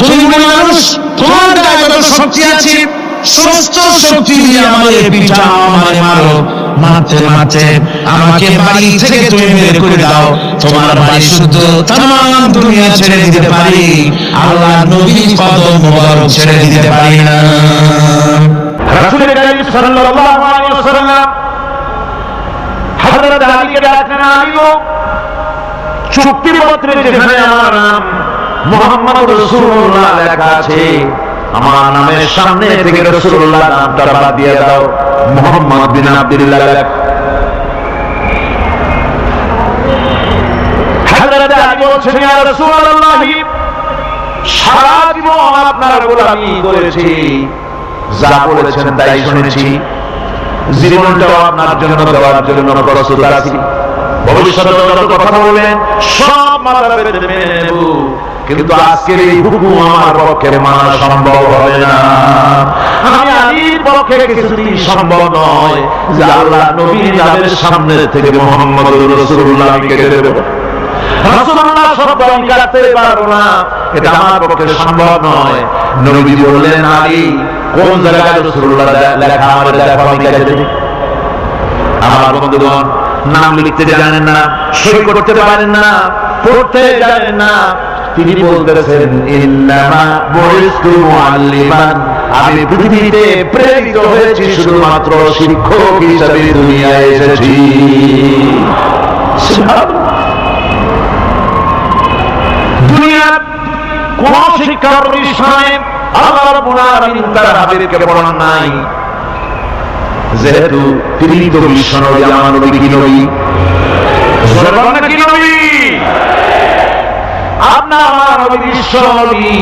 তুমি মানুষ, তোমার গায়ে যত শক্তি আছে সমস্ত শক্তি দিয়ে আমাকে পিটাও, আমাকে মারো, মারতে মারতে আমাকে বাড়ি থেকে তুমি বের করে দাও। তোমার বাড়ি শুদ্ধ তামাম দুনিয়া ছেড়ে দিতে পারি, আল্লাহ নবীর কদম মোবারক ছেড়ে দিতে পারি না। রাসূল করিম সাল্লাল্লাহু আলাইহি ওয়াসাল্লাম হযরত আলীকে ডাকলেন, আলী গো, চুক্তিপত্রে যেখানে আমার নাম মুহাম্মদ রাসূলুল্লাহ লেখা আছে, আমার নামের সামনে থেকে রাসূলুল্লাহ নামটা বাদ দিয়ে দাও, মুহাম্মদ বিন আব্দুল্লাহ লেখ। হযরত আলী বলছেন, ইয়া রাসূলুল্লাহ, সারা জীবন আপনার গোলামি করেছি, যা বলেছেন তাই শুনেছি, জীবনটাও আপনার জন্য দেওয়ার জন্য প্রস্তুত আছি। ভবিষ্যতে যত কথা বলবেন সব মাথা পেতে মেনে নেব, কিন্তু আজকের এই হুকুম আমার পক্ষে মানা সম্ভব হবে না। আমি আলীর পক্ষে কিছুতেই সম্ভব নয় যে আল্লাহ নবীর নামের সামনে থেকে মুহাম্মদুর রাসূলুল্লাহ কেটে দেব। রাসূলুল্লাহ শব্দ আমি কাটতে পারবো না, এটা আমার পক্ষে সম্ভব নয়। নবী বললেন, আলী, কোন জায়গায় রাসূলুল্লাহ লেখা আমাদের দেখো, আমি কেটে দেব। আমার বন্ধুগণ, নাম লিখতে জানেন না, সই করতে পারেন না, পড়তে জানেন না, তিনি বলতেছেন, ইন্নামা বুইস্তু মুআল্লিমান, আমি পৃথিবীতে প্রেরিত হয়েছি শুধুমাত্র শিক্ষক হিসেবে দুনিয়ায় এসেছি। দুনিয়ার কোন শিক্ষা প্রতিষ্ঠানে আল্লাহ রাব্বুল আলামিন তার হাবিবকে পড়ান নাই, যেহেতু তিনি তো বিশ্বনবী, আমার নবী কি নবী? জবান কি নবী? আপনার আমার নবী বিশ্বনবী।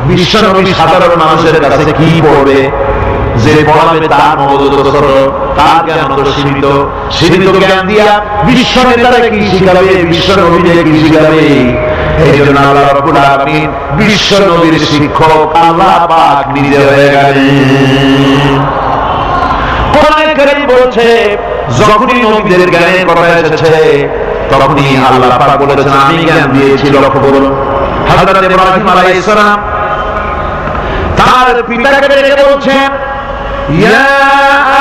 বিশ্বনবী সাধারণ মানুষের কাছে কি পড়বে? যে পড়াবে তার মগজ ছোট, তার জ্ঞান সীমিত। সীমিত জ্ঞান দিয়া বিশ্ব নেতারা কি শিখাবে, বিশ্বনবীকে কি শিখাবে? এই জন্য আল্লাহ রাব্বুল আলামিন বিশ্বনবীর শিক্ষক আল্লাহ পাক নিজে হয়ে গেলেন। কোরআনে কারীম বলছে, যখনই নবীদের জ্ঞানের কথা এসেছে তখনই আল্লাহ পাক বলেছেন, আমি জ্ঞান দিয়েছি। লক্ষ্য করুন, হযরত ইব্রাহিম আলাইহিস সালাম তার পিতাকে ডেকে বলছেন, ইয়া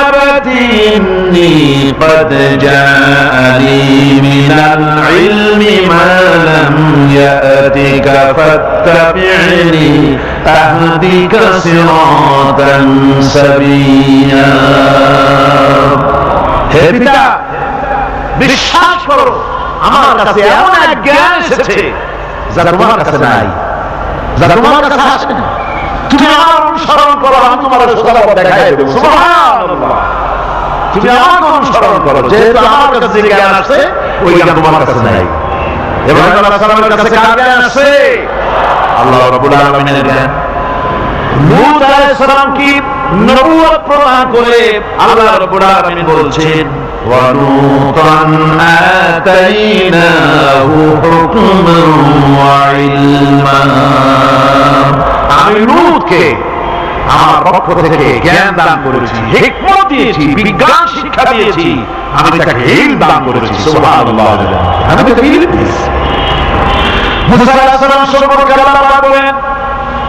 আবাতি ইন্নী ক্বাদ জাআনি মিনাল ইলমি মা লাম ইয়াতিকা ফাত্তাবি'নি আহদিকা সিরাতান সাবিয়্যা। হে পিতা, বিশ্বাস করো, আমার কাছে এমন এক জ্ঞান এসেছে যা তোমার কাছে নাই, যা তোমার কাছে আসে না। তুমি আমার অনুসরণ করো, আমি তোমার সোজা পথ দেখাই দেব। সুবহানাল্লাহ, তুমি আমার অনুসরণ করো, যেহেতু আমার কাছে যে জ্ঞান আছে ওই জ্ঞান তোমার কাছে নাই। ইব্রাহিম আলাইহিস সালামের কাছে কার জ্ঞান আছে? আল্লাহ রাব্বুল আলামিনের জ্ঞান। লূত আলাইহিস সালাম কি নবুয়ত প্রমাণ করে আল্লাহ রাব্বুল আলামিন বলছেন, ওয়া লূতান আতাইনাহু হুকমান ওয়া ইলমা। আমি লূতকে আমার পক্ষ থেকে জ্ঞান দান করেছি, হিকমত দিয়েছি, বিজ্ঞান শিক্ষা দিয়েছি, আমি তাকে ইলম দান করেছি। সুবহানাল্লাহ, আমি তাকে ইলম দিয়েছি। মুসা আলাইহিস সালাম সম্পর্কে আল্লাহ পাক বলেন,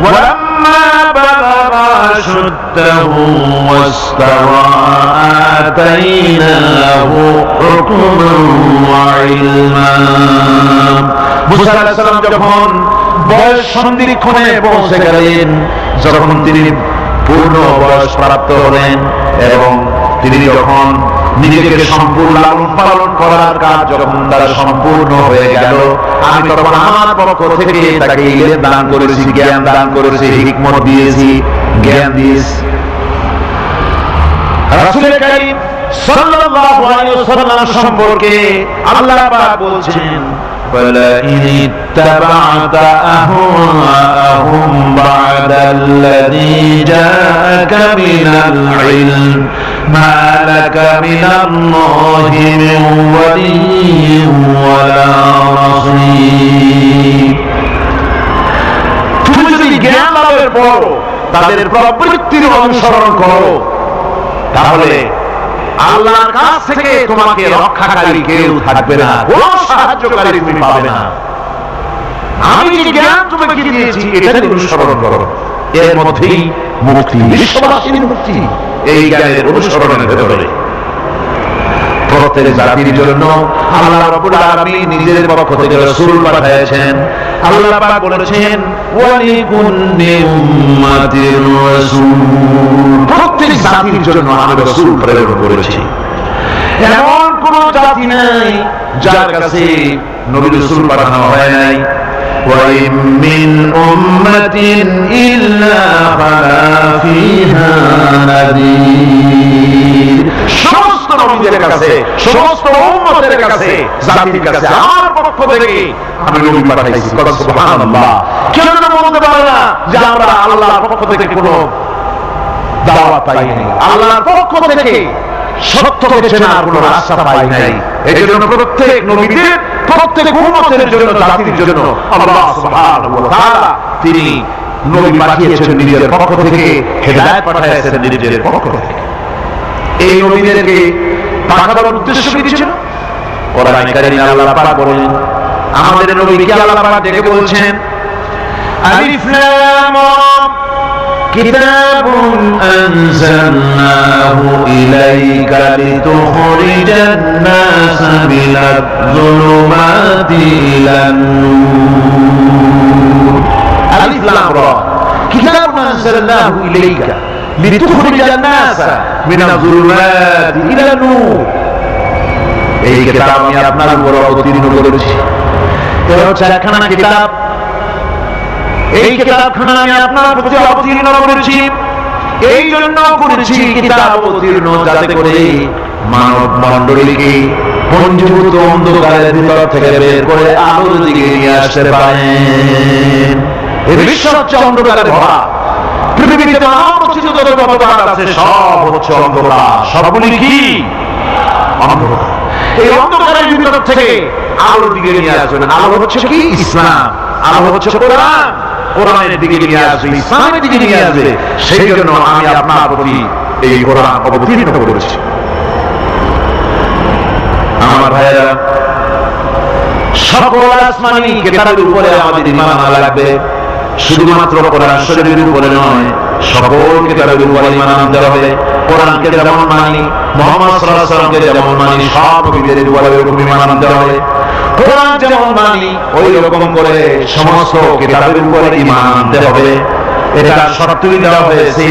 ওয়ালাম্মা বালাগা আশুদ্দাহু ওয়াস্তাওয়া আতাইনাহু হুকমান ওয়া ইলমা। মুসা আলাইহিস সালাম যখন বয়স সন্ধিক্ষণে পৌঁছে গেলেন, যখন তিনি পূর্ণ বয়স প্রাপ্ত হলেন এবং তিনি যখন নিজেকে সম্পূর্ণ লালন পালন করার কাজ যখন তার সম্পূর্ণ হয়ে গেল, আমি তখন আমার পক্ষ থেকে তাকে ইলম দান করেছি, জ্ঞান দান করেছি, হিকমত দিয়েছি, জ্ঞান দিয়েছি। রাসূল কারীম সাল্লাল্লাহু আলাইহি ওয়াসাল্লাম সম্পর্কে আল্লাহ পাক বলছেন, ولئن اتبعت أهواءهم بعد الذي جاءك من العلم ما لك من الله من ولي ولا نصير। তুমি যদি জ্ঞান লাভের পর তাদের প্রবৃত্তির অনুসরণ করো, তাহলে আল্লাহর কাছ থেকে তোমাকে রক্ষাকারী কেউ থাকবে না, কোন সাহায্যকারী তুমি পাবে না। আমি যে জ্ঞান তোমাকে তোমাদেরকে দিয়েছি এটাকে অনুসরণ করো, এর মধ্যেই মুক্তি, বিশ্ববাসীর মুক্তি এই জ্ঞানের অনুসরণের ভেতরে। প্রত্যেক জাতির জন্য আল্লাহ রাব্বুল আলামিন নিজের পক্ষ থেকে রাসূল পাঠিয়েছেন। আল্লাহ পাক বলেছেন ওয়ালিকুল্লি উম্মাতির রাসূল, প্রত্যেক জাতির জন্য আমি রাসূল প্রেরণ করেছি। এমন কোন জাতি নাই যার কাছে নবী রাসূল পাঠানো হয় নাই। ওয়াইম মিন উম্মাতিন ইল্লা খালা ফিহা নাযীর, সমস্ত নবীদের কাছে, সমস্ত উম্মতের কাছে, জাতির কাছে আমার পক্ষ থেকে আমি নবী পাঠাইছি। সুবহানাল্লাহ। কেউ যেন বলতে পারে না যে আমরা আল্লাহর পক্ষ থেকে কোনো দাওয়াত পাইনি, আল্লাহর পক্ষ থেকে সত্যকে চেনার কোনো রাস্তা পাই নাই। এই জন্য প্রত্যেক নবীদের, প্রত্যেক উম্মতের জন্য, জাতির জন্য আল্লাহ সুবহানাহু ওয়া তাআলা তিনি নবী পাঠিয়েছেন নিজের পক্ষ থেকে, হেদায়েত পাঠিয়েছেন নিজের পক্ষ থেকে। এই নবীদেরকে পাঠানোর উদ্দেশ্য কি ছিল? কোরআনে কারীমে আল্লাহ পাক বলেন, আমাদের নবীকে আল্লাহ পাক ডেকে বলছেন আলিফ লাম রা কিতাবুন আনজালনাহু ইলাইকা লিতুখরিজান নাস মিনাজ যুলুমাতি ইলান নূর। আলিফ লাম রা কিতাবুন আনজালনাহু ইলাইকা লিতুখরিজান নাস মিনাজ যুলুমাতি ইলান নূর। এই কিতাব আমি আপনার উপর অবতীর্ণ করেছি। এটা হচ্ছে একখানা কিতাব। এই কিতাবখানা আমি আপনার প্রতি অবতীর্ণ করেছি। এই জন্য করেছি কিতাব অবতীর্ণ যাতে করে মানব মণ্ডলীকে পঞ্জীভূত অন্ধকারের ভিতর থেকে বের করে আলোর দিকে নিয়ে আসতে পারেন। এই বিশ্ব হচ্ছে অন্ধকারে ভরা। পৃথিবীতে মানবরচিত যত অন্ধকার আছে সব হচ্ছে অন্ধকার। সবগুলি কি? অন্ধকার। এই অন্ধকারের ভিতর থেকে আলোর দিকে নিয়ে আসবেন। আলো হচ্ছে কি? ইসলাম। আলো হচ্ছে কোরআন। কোরআনের দিকে নিয়ে আসবে, ইসলামের দিকে নিয়ে আসবে। সেই জন্য আমি আপনার প্রতি এই কোরআন অবতীর্ণ করেছি। আমার ভাইয়েরা, সকল আসমানি কিতাবের উপরে আমাদের ঈমান আনা লাগবে। শুধুমাত্র কোরআন শরীফের উপরে নয়, সকল কিতাবের উপরে ঈমান আনতে হবে। কোরআনকে যেমন মানি, মুহাম্মদ সাল্লাল্লাহু আলাইহি ওয়াসাল্লামকে যেমন মানি, সব নবীদের উপরে ওরকম ঈমান আনতে হবে। কোরআন যেমন মানি ওই রকম করে সমস্ত কিতাবের উপরে ঈমান আনতে হবে। এটা শর্তই দেওয়া হয়েছে,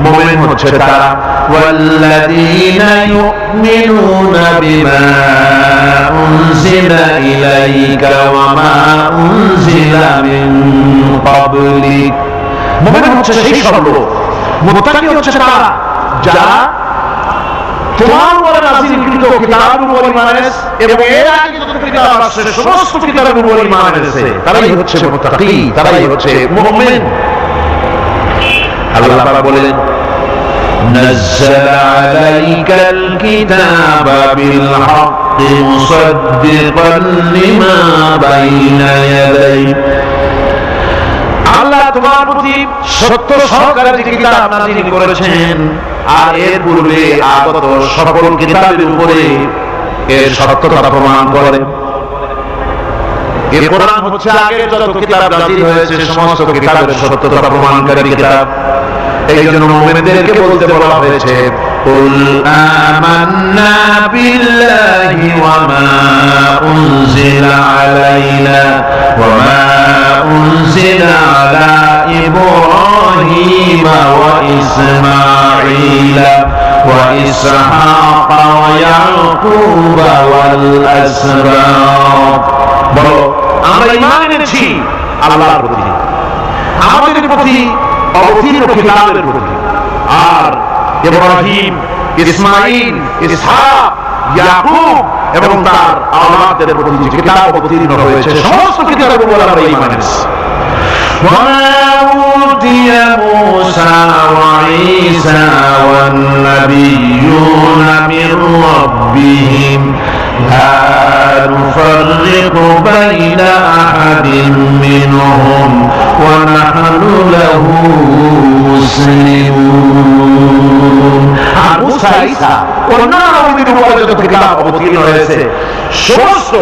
মুমিন হচ্ছে তারা ওয়াল্লাযীনা ইউমিনুনা বিমা উনজিলা ইলাইকা ওয়া মা উনজিলা মিন ক্বাবলিক। মুমিন হচ্ছে সেই সব লোক, মুত্তাকি হচ্ছে তারা যারা তোমার উপরে নাযিলকৃত কিতাবের উপর ঈমান এনেছে এবং এর আগে যত কিতাব আছে সমস্ত কিতাবের উপর ঈমান এনেছে। তারাই হচ্ছে মুত্তাকি, তারাই হচ্ছে মুমিন। আল্লাহ পাক বলেন নাযালা আলাইকাল কিতাবা বিল হাক্কি মুসাদ্দিকান লিমা বাইনা ইয়াদাইহি। আল্লাহ তোমার প্রতি সত্য সহকারে যে কিতাব নাযিল করেছেন আর এর পূর্বে আগত সকল কিতাবের উপরে এর সত্যতা প্রমাণ করে। এই কোরআন হচ্ছে আগের যত কিতাব নাযিল হয়েছে সমস্ত কিতাবের সত্যতা প্রমাণকারী কিতাব। এই জন্য মুমিনদেরকে বলতে বলা হয়েছে কুল আমান্না বিল্লাহি ওয়া মা উনজিলা আলাইনা ওয়া মা উনজিলা আলা ইব্রাহিম ওয়া ইসমাঈলা ওয়া ইসহাক ওয়া ইয়াকুব ওয়াল আসবাত। বলো আমরা ঈমান এনেছি আল্লাহর প্রতি, আমাদের প্রতি অবতীর্ণ কিতাবের প্রতি, আর ইব্রাহিম, ইসমাঈল, ইসহাক, ইয়াকুব এবং তার আওলাদের প্রতি যে কিতাব অবতীর্ণ হয়েছে সমস্ত কিতাবের উপর আমরা ঈমান এনেছি। وما أوتي موسى وعيسى والنبيون من ربهم لا نفرق بين أحد منهم ونحن له مسلمون। আর মুসা, ঈসা অন্যান্য নবীদের উপরে যত কিতাব অবতীর্ণ হয়েছে সমস্ত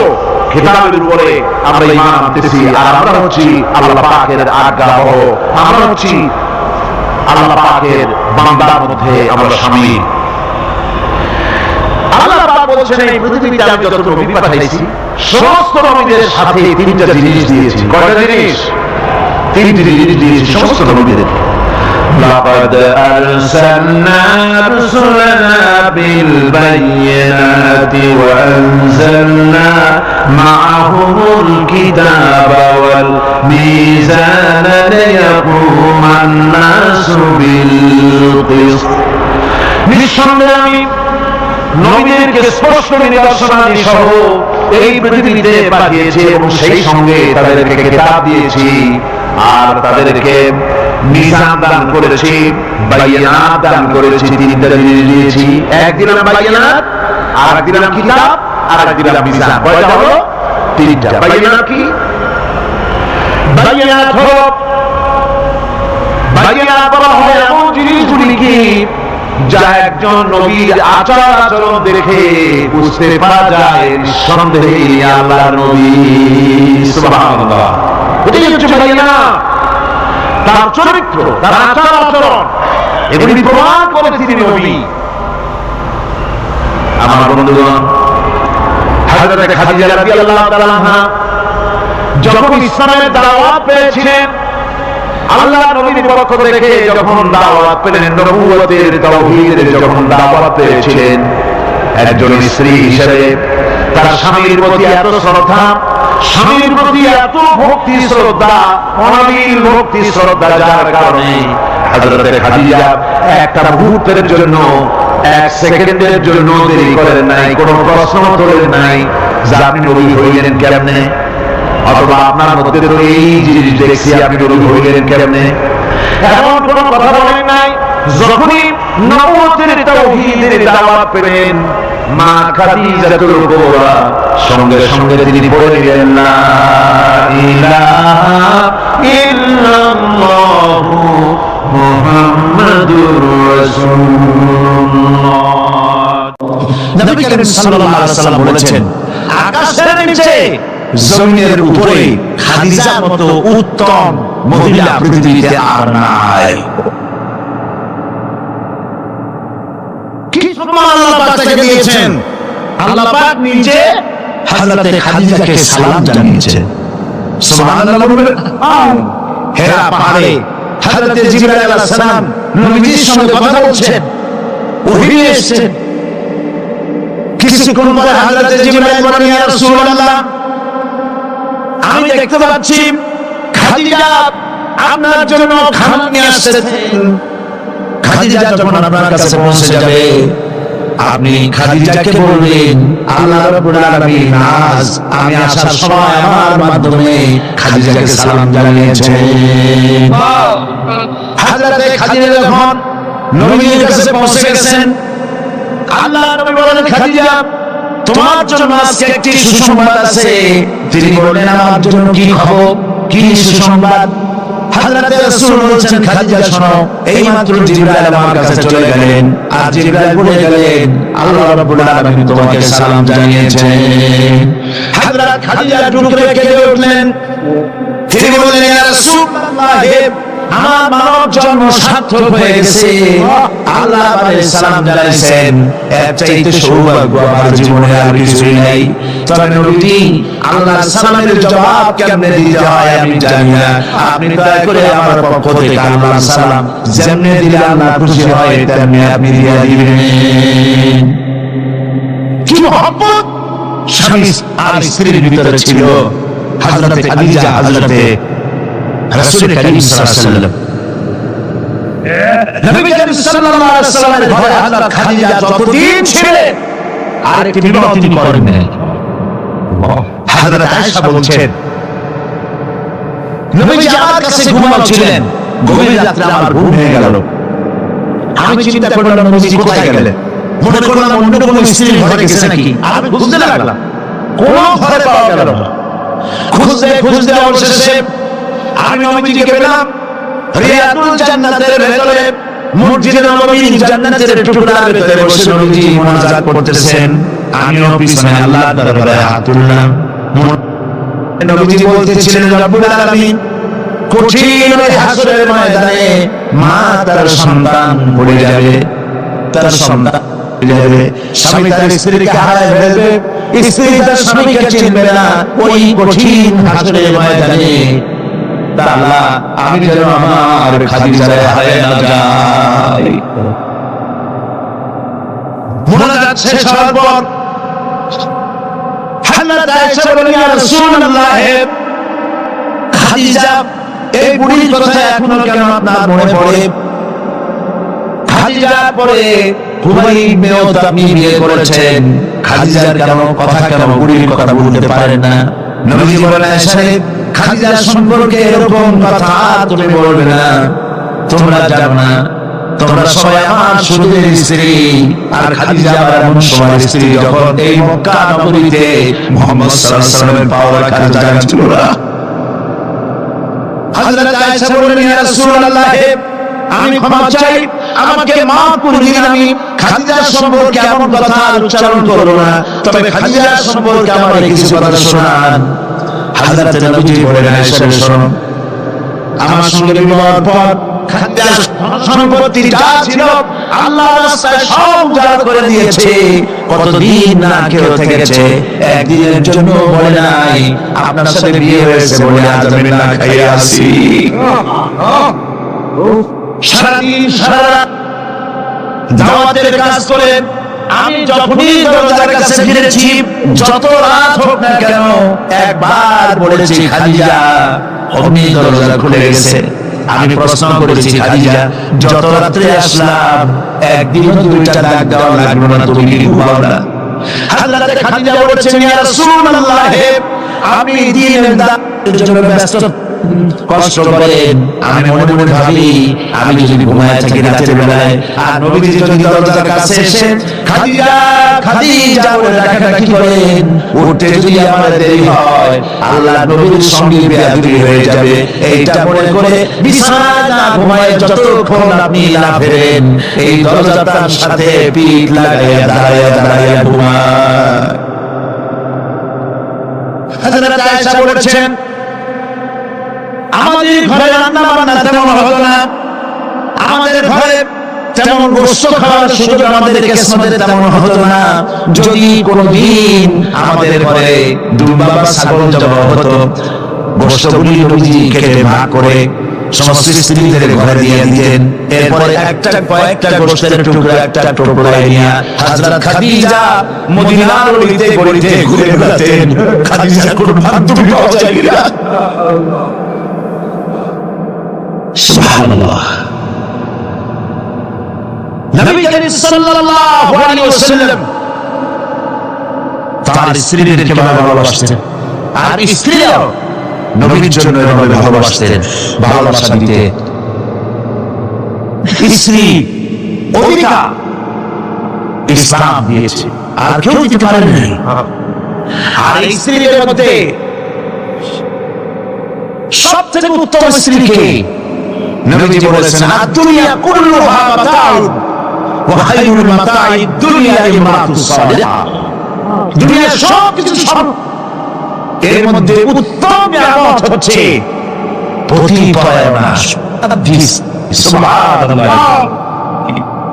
কিতাবের উপরে আমরা ঈমান আনতেছি, আর আমরা হচ্ছি আল্লাহ পাকের আজ্ঞাবহ, আমরা হচ্ছি আল্লাহ পাকের বান্দার মধ্যে আমরা শামিল। আল্লাহ পাক বলছেন এই পৃথিবীতে আমি যত নবী পাঠাইছি সমস্ত নবীদের সাথে তিনটা জিনিস দিয়েছি। কয়টা জিনিস? তিনটি জিনিস দিয়েছি সমস্ত নবীদের। لقد أرسلنا رسلنا بالبينات وأنزلنا معهم الكتاب والميزان ليقوم الناس بالقسط। নিঃসন্দেহে আমি নবীদেরকে স্পষ্ট নিদর্শনাদি সহ এই পৃথিবীতে পাঠিয়েছি এবং সেই সঙ্গে তাদেরকে কিতাব দিয়েছি আর তাদেরকে মিজান দান করেছি, বায়নাত দান করেছি। তিনটা জিনিস দিয়েছি, এক দিলাম বায়নাত, আর এক দিলাম কিতাব, আর এক দিলাম মিজান। কয়টা হলো? তিনটা। বায়নাত কি? বায়নাত হলো, বায়নাত বলা হয় এমন জিনিসগুলি কি যা একজন নবীর আচার আচরণ দেখে বুঝতে পারা যায় নিঃসন্দেহে আল্লাহর নবী। সুবহানাল্লাহ। এটাই হচ্ছে বায়নাত। তার চরিত্র, তার আচার আচরণ এগুলি প্রমাণ করে তিনি নবী। আমার বন্ধুগণ, হযরত খাদিজা রাদিয়াল্লাহু তাআলা আনহা যখন ইসলামের দাওয়াত পেয়েছিলেন, আল্লাহ নবীর পক্ষ থেকে যখন দাওয়াত পেলেন, নবুয়তের তাওহীদের যখন দাওয়াত পেয়েছিলেন, একজন স্ত্রী হিসেবে তার স্বামীর প্রতি এত শ্রদ্ধা, স্বামীর প্রতি এত ভক্তি শ্রদ্ধা, অনাবিল ভক্তি শ্রদ্ধা, যার কারণে হযরত খাদিজা একটা মুহূর্তের জন্য, এক সেকেন্ডের জন্য দেরি করেন নাই, কোনো প্রশ্ন তোলেন নাই যে আপনি নবী হইলেন কেমনে, অথবা আপনার মধ্যে তো এই জিনিস দেখছি আপনি নবী হইলেন কেমনে, এমন কোনো কথা বলেন নাই। যখনই নবুয়তের তাওহীদের দাওয়াত পেলেন, মা খাদিজাতুল কুবরা সঙ্গে সঙ্গে তিনি বলে দিলেন, লা ইলাহা ইল্লাল্লাহু মুহাম্মাদুর রাসূলুল্লাহ। নবী করিম সাল্লাল্লাহু আলাইহি ওয়াসাল্লাম বলেছেন, আকাশের নিচে জমিনের উপরে খাদিজার মতো উত্তম মহিলা পৃথিবীতে আর নাই। কি সম্মান আল্লাহ পাক তাকে দিয়েছেন! আল্লাহ পাক নিজে হযরত খাদিজাকে সালাম জানিয়েছেন। সুবহানাল্লাহ বলবেন। হেরা পাহাড়ে হযরত জিবরাইল আলাইহিস সালাম নবীজির সঙ্গে কথা বলছেন, ওহী এসেছেন। কিছুক্ষণ পরে হযরত জিবরাইল বলেন, ইয়া রাসূলুল্লাহ, আমি দেখতে পাচ্ছি খাদিজা আপনার জন্য খাবার নিয়ে আসছেন। খাদিজা যখন আপনার কাছে পৌঁছে যাবে, আপনি খাদিজাকে বলবেন, আল্লাহ রাব্বুল আলামিন আজ আমি আসার সময় আমার মাধ্যমে খাদিজাকে সালাম জানিয়েছেন। হযরত খাদিজা যখন নবীর কাছে পৌঁছে গেছেন, আল্লাহ নবী বলেন, খাদিজা তোমার জন্য আজকে একটি সুসংবাদ আছে। তিনি বললেন, আমার জন্য কি খবর, কি সুসংবাদ? হযরত রাসূল বলেছেন, খাদিজা শোনো, এইমাত্র জিবরাইল আমার কাছে চলে গেলেন, আর জিবরাইল বলে গেলেন, আল্লাহ রাব্বুল আলামিন তোমাকে সালাম জানিয়েছেন। হযরত খাদিজা টুকরে কেঁদে উঠলেন। তিনি বললেন, ইয়া রাসূলুল্লাহ, আমার মানব জন্ম সার্থক হয়ে গেছে। আল্লাহ আমাকে সালাম জানাইছেন, এর চাইতে সৌভাগ্য আমার জীবনে আর কিছুই নাই। তবে নবীজি, আল্লাহর সালামের জবাব কেমনে দিতে হয় আমি জানি না। আপনি দয়া করে আমার পক্ষ থেকে আল্লাহর সালাম যেমনে দিলে আল্লাহ খুশি হয় তেমনি আপনি দিয়ে দিবেন। কি মহব্বত স্বামী আর স্ত্রীর ভিতরে ছিল! হযরত খাদিজা হযরত রাসূল করিম সাল্লাল্লাহু আলাইহি ওয়াসাল্লাম, নবী করিম সাল্লাল্লাহু আলাইহি ওয়াসাল্লামের ঘরে হযরত খাদিজা যতদিন ছিলেন আরেকটি বিবাহ তিনি করেন নাই। হযরত আয়েশা বলছেন, নবীজি আমার কাছে ঘুমাচ্ছিলেন, গভীর রাতে আমার ঘুম ভেঙে গেল। আমি চিন্তা করলাম নবীজি কোথায় গেলেন। মনে করলাম অন্য কোনো স্ত্রীর ঘরে গেছে নাকি। আমি খুঁজতে লাগলাম, কোন ঘরে পাওয়া গেল না। খুঁজতে খুঁজতে অবশেষে আমি নবীজিকে পেলাম রিয়াদুল জান্নাতের ভেতরে, মসজিদে নববীর জান্নাতের টুকরার ভেতরে বসে নবীজি মুনাজাত করতেছেন। আমিও পিছনে আল্লাহর দরবারে হাত তুললাম, নবীজি বলতেছিলেন রব্বুল আলামিন কঠিন ওই হাসরের ময়দানে মা তার সন্তান পড়ে যাবে, তার সন্তান পড়ে যাবে, স্বামী তার স্ত্রীকে হারায় ফেলবে, স্ত্রী তার স্বামীকে চিনবে না। ওই কঠিন হাসরের ময়দানে আল্লাহ আমি যেন আমার খাদিজারে হারায় না যাই। মনে যাচ্ছে সর্বর হযরত আয়েশা বলেন ইয়া রাসূলুল্লাহ, খাদিজা এই বুড়ির কথা এখনো কেন আপনার মনে পড়ে? খাদিজার পরে হুমায়রাও তো আপনি বিয়ে করেছেন, খাদিজার কেন কথা, কেন বুড়ির কথা বলতে পারেন না? নবীজি বলেন আয়েশা, খাদিজার সম্পর্কে এরকম কথা তুমি বলবে না, তোমরা জানো না, তোমরা সবাই আমার সুদের স্ত্রী, আর খাদিজা আমার তোমার স্ত্রী। যখন এই মক্কা নগরীতে মুহাম্মদ সাল্লাল্লাহু আলাইহি ওয়াসাল্লামের পা রাখার জায়গা ছিল না। হযরত আয়েশা বলেন ইয়া রাসূলুল্লাহ, আমি ক্ষমা চাই, আমাকে মাফ করে দিন, আমি খাদিজার সম্পর্কে এমন কথা উচ্চারণ করব না, তবে খাদিজার সম্পর্কে আমার কিছু কথা শোনান। হযরত নবীজি বলেন আয়েশা, শোনো, আমার সঙ্গে বিবাহের পর খাদিজার সম্পত্তি যা ছিল আল্লাহর রাস্তায় সব উজাড় করে দিয়েছে। কতদিন না কেউ থেকেছে, একদিনের জন্য বলে নাই আপনার সাথে বিয়ে হয়েছে বলে আজ আমি না খাইয়া আছি। সারাদিন সারা রাত দাওয়াতের কাজ করে আমি যখনই দরজার কাছে ফিরেছি, যত রাত হোক না কেন, একবার বলেছি খাদিজা, অমনি দরজা খুলে গেছে। আমি প্রশ্ন করেছি খাদিজা, যত রাত্রে আসলাম একদিনও দুইটা ডাক দেওয়া লাগলো না, তুমি কি ঘুমাও না? হযরত খাদিজা বলেছেন ইয়া রাসূলুল্লাহ, আমি দিনের দাওয়াতের জন্য ব্যস্ত, কষ্ট করেন, আমি মনে মনে ভাবি আমি যদি ঘুমায় থাকি রাতের বেলায়, আর নবীজি যদি দরজার কাছে এসে খাদিজা খাদিজা বলে ডাকাডাকি করেন, উঠতে যদি আমার দেরি হয় আল্লাহ নবীর সঙ্গে বেয়াদবি হয়ে যাবে, এইটা মনে করে বিছানায় না ঘুমায় যতক্ষণ আপনি না ফেরেন এই দরজাটার সাথে পিঠ লাগাইয়া দাঁড়াইয়া দাঁড়াইয়া ঘুমায়। হযরত আয়েশা বলেছেন আমাদের ঘরে রান্না বান্না তেমন হতো না, আমাদের ঘরে তেমন গোশত খাওয়ার সুযোগ আমাদের কিসমতে তেমন হতো না। যদি কোনদিন আমাদের ঘরে দুম্বা বা ছাগল জবাই হতো, গোশতগুলি নবীজি কেটে ভাগ করে সমস্ত স্ত্রীদের ঘরে দিয়ে দিতেন। এরপরে কয়েকটা গোশতের টুকরা একটা টুকরায় নিয়ে হযরত খাদিজা মদিনার গলিতে গলিতে ঘুরে বেড়াতেন। খাদিজার কোনো বান্ধবী পাওয়া যায় না। সুবহানাল্লাহ। নবী করিম সাল্লাল্লাহু আলাইহি ওয়াসাল্লাম তার স্ত্রীদেরকে ভালোবাসতেন, আর স্ত্রীও নবীর জন্য এভাবে ভালোবাসতেন, ভালোবাসা দিতে। স্ত্রী অধিকার ইসলাম দিয়েছে, আর কেউ দিতে পারেনি। আর স্ত্রীদের মধ্যে সবথেকে উত্তম স্ত্রীকে নবীজি বলেছেন আদ-দুনিয়া কুল্লুহা মাতাউন ওয়া খায়রুল মাতাঈদ দুনিয়া ইমরাতুস সালিহা। দুনিয়ার সবকিছু সব, এর মধ্যে উত্তম নিয়ামত হচ্ছে পতিপরায়ণা। সুবহানাল্লাহ।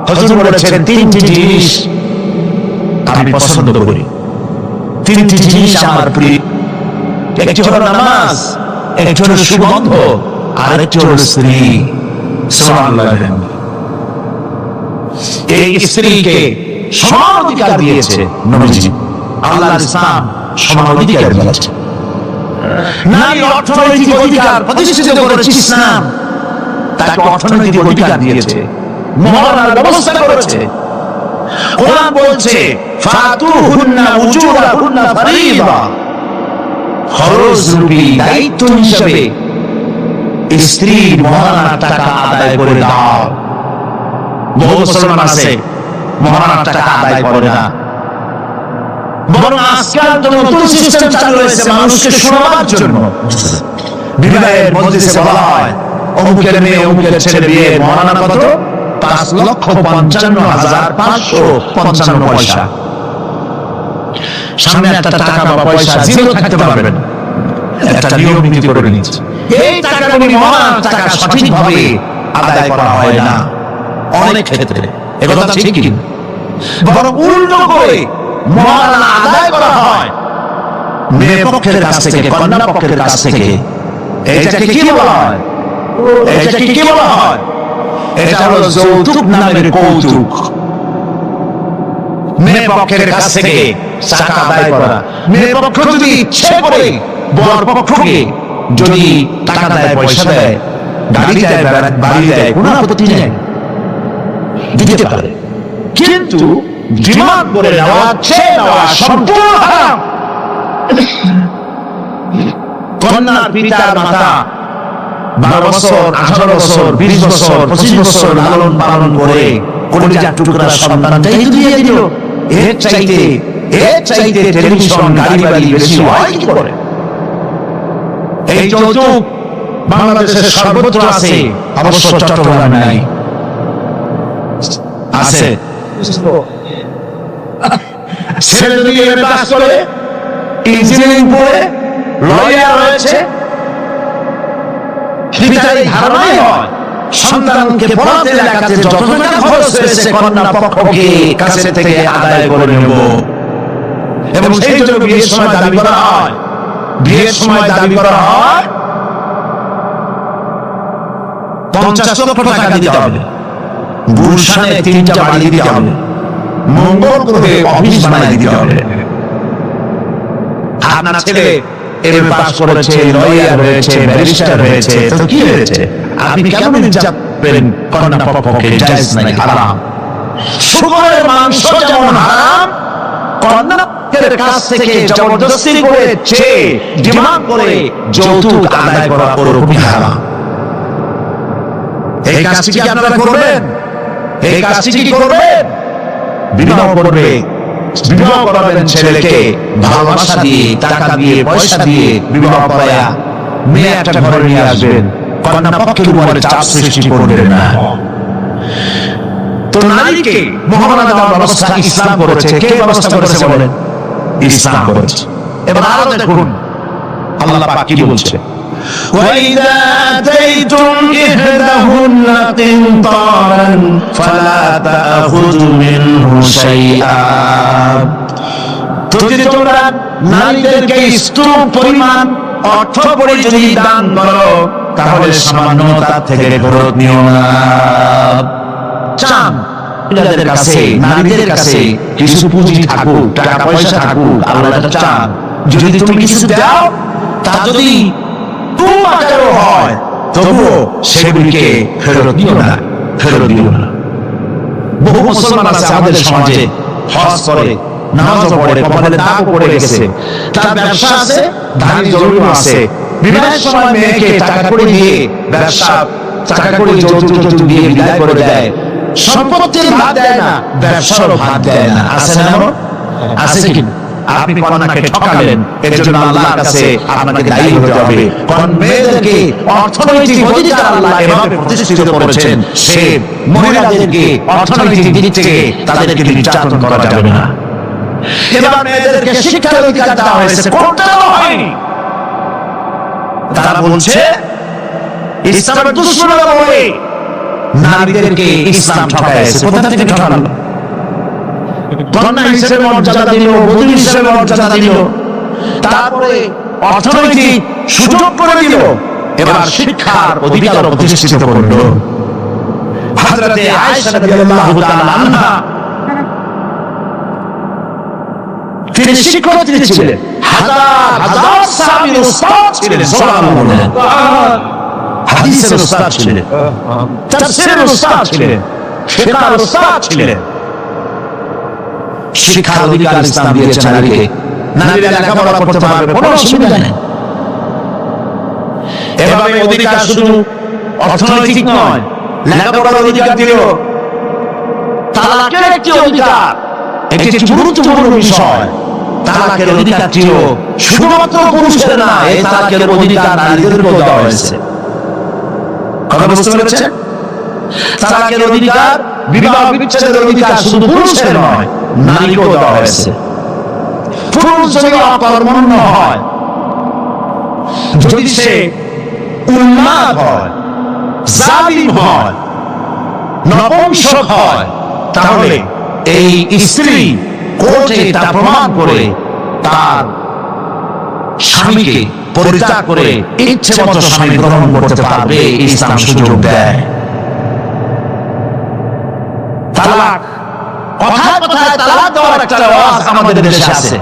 হুজুর বলেছেন তিনটি জিনিস আমি পছন্দ করি, তিনটি জিনিস আমার প্রিয়। একটি হলো নামাজ, একটি হলো সুগন্ধ, আর একটি হলো স্ত্রী। সুবহানাল্লাহ। এই স্ত্রীকে সমান অধিকার দিয়েছে নবীজি। আল্লাহর ইসলাম সমান অধিকার দিয়েছে। নারী অর্থনৈতিক অধিকার প্রতিষ্ঠিত করেছে ইসলাম, তাকে অর্থনৈতিক অধিকার দিয়েছে, মহারানার ব্যবস্থা করেছে। কোরআন বলছে ফাতুহুন্না উজুরাহুন্না ফারিদা, খরচ রূপী দায়িত্ব হিসেবে স্ত্রীর মহারানার টাকা আদায় করে দাও। বহু মুসলমান আছে মহারানার টাকা আদায় করে না, বরং আজকাল তো নতুন সিস্টেম চালু হয়েছে মানুষকে শোনাবার জন্য। বিবাহের মজলিসে বলা হয় অমুকের মেয়ে অমুকের ছেলে বিয়ে, মহারানা কত? 5,55,555 পয়সা। সামনে একটা টাকা বা পয়সা জিরো থাকতে পারবেন, একটা নিয়ম নীতি করে নিচ্ছে। এই টাকাগুলি মহান টাকা সঠিকভাবে আদায় করা হয় না অনেক ক্ষেত্রে, একথা ঠিক কি? বরং উল্টো করে মহান আদায় করা হয় মেয়ে পক্ষের কাছ থেকে, কন্যা পক্ষের কাছ থেকে। এটাকে কি বলা হয়? এটাকে কি বলা হয়? এটা হলো যৌতুক নামের কৌতুক। মেয়ে পক্ষের কাছ থেকে টাকা আদায় করা। মেয়ে পক্ষ যদি ইচ্ছে করে বর পক্ষকে যদি টাকা দেয়, পয়সা দেয়, গাড়ি দেয়, বাড়ি দেয়, কোনো আপত্তি নেই, দিতে পারে। কিন্তু ডিমান্ড করে নেওয়া, চেয়ে নেওয়া সম্পূর্ণ হারাম। কন্যার পিতার মাতা 12 বছর, 18 বছর, 20 বছর, 25 বছর লালন পালন করে কলিজার টুকরা সন্তানটাই দিয়ে দিল। এর চাইতে টেলিভিশন, গাড়ি বাড়ি বেশি হয় কি করে? এই যৌতুক বাংলাদেশের সর্বত্র আছে, অবশ্য চট্টগ্রামে নাই, আছে। ছেলে যদি পাস করে, ইঞ্জিনিয়ারিং পড়ে, লয়ার হয়েছে, পিতার এই ধারণাই হয় সন্তানকে পড়াতে লেখাতে যত টাকা খরচ হয়েছে কন্যা পক্ষকে কাছে থেকে আদায় করে নেব। এবং সেই জন্য বিয়ের সময় দাবি করা হয়, বিয়ের সময় দাবি করা হয় 50 লক্ষ টাকা দিতে হবে, গুলশানে 3টা বাড়ি দিতে হবে, মঙ্গল গ্রহে অফিস বানাই দিতে হবে। আপনার ছেলে এমএ পাস করেছে, লয়ার হয়েছে, ব্যারিস্টার হয়েছে, তো কি হয়েছে? আপনি কেন নির্যাতন করেন কন্যা পক্ষকে? জায়েজ নাই, হারাম। শুকরের মাংস যেমন হারাম, কন্যা পক্ষের কাছ থেকে জবরদস্তি করে, চেয়ে ডিমান্ড করে যৌতুক আদায় করা ওরকমই হারাম। এই কাজটি কি আপনারা করবেন? এই কাজটি কি করবেন? বিবাহ করবে, বিবাহ করাবেন ছেলেকে ভালোবাসা দিয়ে, টাকা দিয়ে, পয়সা দিয়ে বিবাহ করায়া মেয়ে একটা ঘরে নিয়ে আসবেন, কন্যা পক্ষের উপরে চাপ সৃষ্টি করবেন না। তো নারীকে মহামান্য দেওয়ার ব্যবস্থা ইসলাম করেছে। কে ব্যবস্থা করেছে বলেন? ইসলাম করেছে। এবার আরো দেখুন আল্লাহ পাক কি বলছে, وَإِذَا آتَيْتُمْ إِحْدَاهُنَّ قِنطَارًا فَلَا تَأْخُذُوا مِنْهُ شَيْئًا। যদি তোমরা নারীদেরকে স্তূপ পরিমাণ অর্থ করে যদি দান করো, তাহলে সামান্য তার থেকে ফেরত নিও না। চান মহিলাদের কাছে, নারীদের কাছে কিছু পুঁজি থাকুক, টাকা পয়সা থাকুক, আল্লাহ চান যদি তুমি কিছু দাও, তা যদি হয় তবুও সেগুলিকে ফেরত দিও না, ফেরত দিও না। বহু মুসলমান আছে আমাদের সমাজে, হজ করে, নামাজ পড়ে, কপালে দাগ পড়ে গেছে, তার ব্যবসা আছে, ধানি জমিও আছে, বিবাহের সময় মেয়েকে টাকা করে দিয়ে, ব্যবসা টাকা করে যৌতুক দিয়ে বিদায় করে দেয়, সম্পত্তির ভাগ দেয় না, ব্যবসারও ভাগ দেয় না। আছে না? আছে কি? আপনি কন্যাকে ঠকালেন, এর জন্য আল্লাহর কাছে আপনাকে দায়ী হতে হবে। কারণ মেয়েদেরকে অর্থনৈতিক অধিকার আল্লাহ এভাবে প্রতিষ্ঠিত করেছেন, সে মহিলাদেরকে অর্থনৈতিক দিক থেকে তাদেরকে নির্যাতন করা যাবে না। এবার মেয়েদেরকে শিক্ষার অধিকার দেওয়া হয়েছে, কোনটা হয়নি। তারা বলছে ইসলামের দুশমনরা বলে নারীদেরকে ইসলাম ঠকাইছে। কোথা থেকে ঠকালো? কন্যা হিসেবে মর্যাদা দিল, বধূ হিসেবে মর্যাদা দিল, তারপরে অর্থনৈতিক সুযোগ করে দিল, এবার শিক্ষার অধিকার প্রতিষ্ঠিত করলো। হযরতে আয়েশা রাদিয়াল্লাহু তাআলা আনহা তিনি শিক্ষার্থী ছিলেন, হাজার হাজার সাহাবীর উস্তাদ ছিলেন, সুবহানাল্লাহ, হাদিসের উস্তাদ ছিলেন, তাফসীরের উস্তাদ ছিলেন, ফিকহের উস্তাদ ছিলেন। শিক্ষার অধিকার ইসলাম দিয়েছে নারীকে। নারীরা লেখাপড়া করতে পারবে, কোনো অসুবিধা নেই। এভাবে অধিকার শুধু অর্থনৈতিক নয়, লেখাপড়ার অধিকার দিল, তালাকের একটি অধিকার, একটি গুরুত্বপূর্ণ বিষয়। তালাকের অধিকার ছিল শুধুমাত্র পুরুষের না, এই তালাকের অধিকার নারীদেরকেও দেওয়া হয়েছে। কথা বুঝতে পেরেছেন? তালাকের অধিকার, বিবাহ বিচ্ছেদের অধিকার শুধু পুরুষের নয়, নারীকেও দেওয়া হয়েছে। পুরুষ যদি অকর্মণ্য হয়, যদি সে উন্মাদ হয়, জালিম হয়, নপুংসক হয়, তাহলে এই স্ত্রী কোর্টে তা প্রমাণ করে তার স্বামীকে পরিত্যাগ করে ইচ্ছে মতো স্বামী গ্রহণ করতে পারবে। ইসলাম সুযোগ দেয়। তালাক, কথায় কথায় তালাক দেওয়ার একটা রেওয়াজ আমাদের দেশে আছে।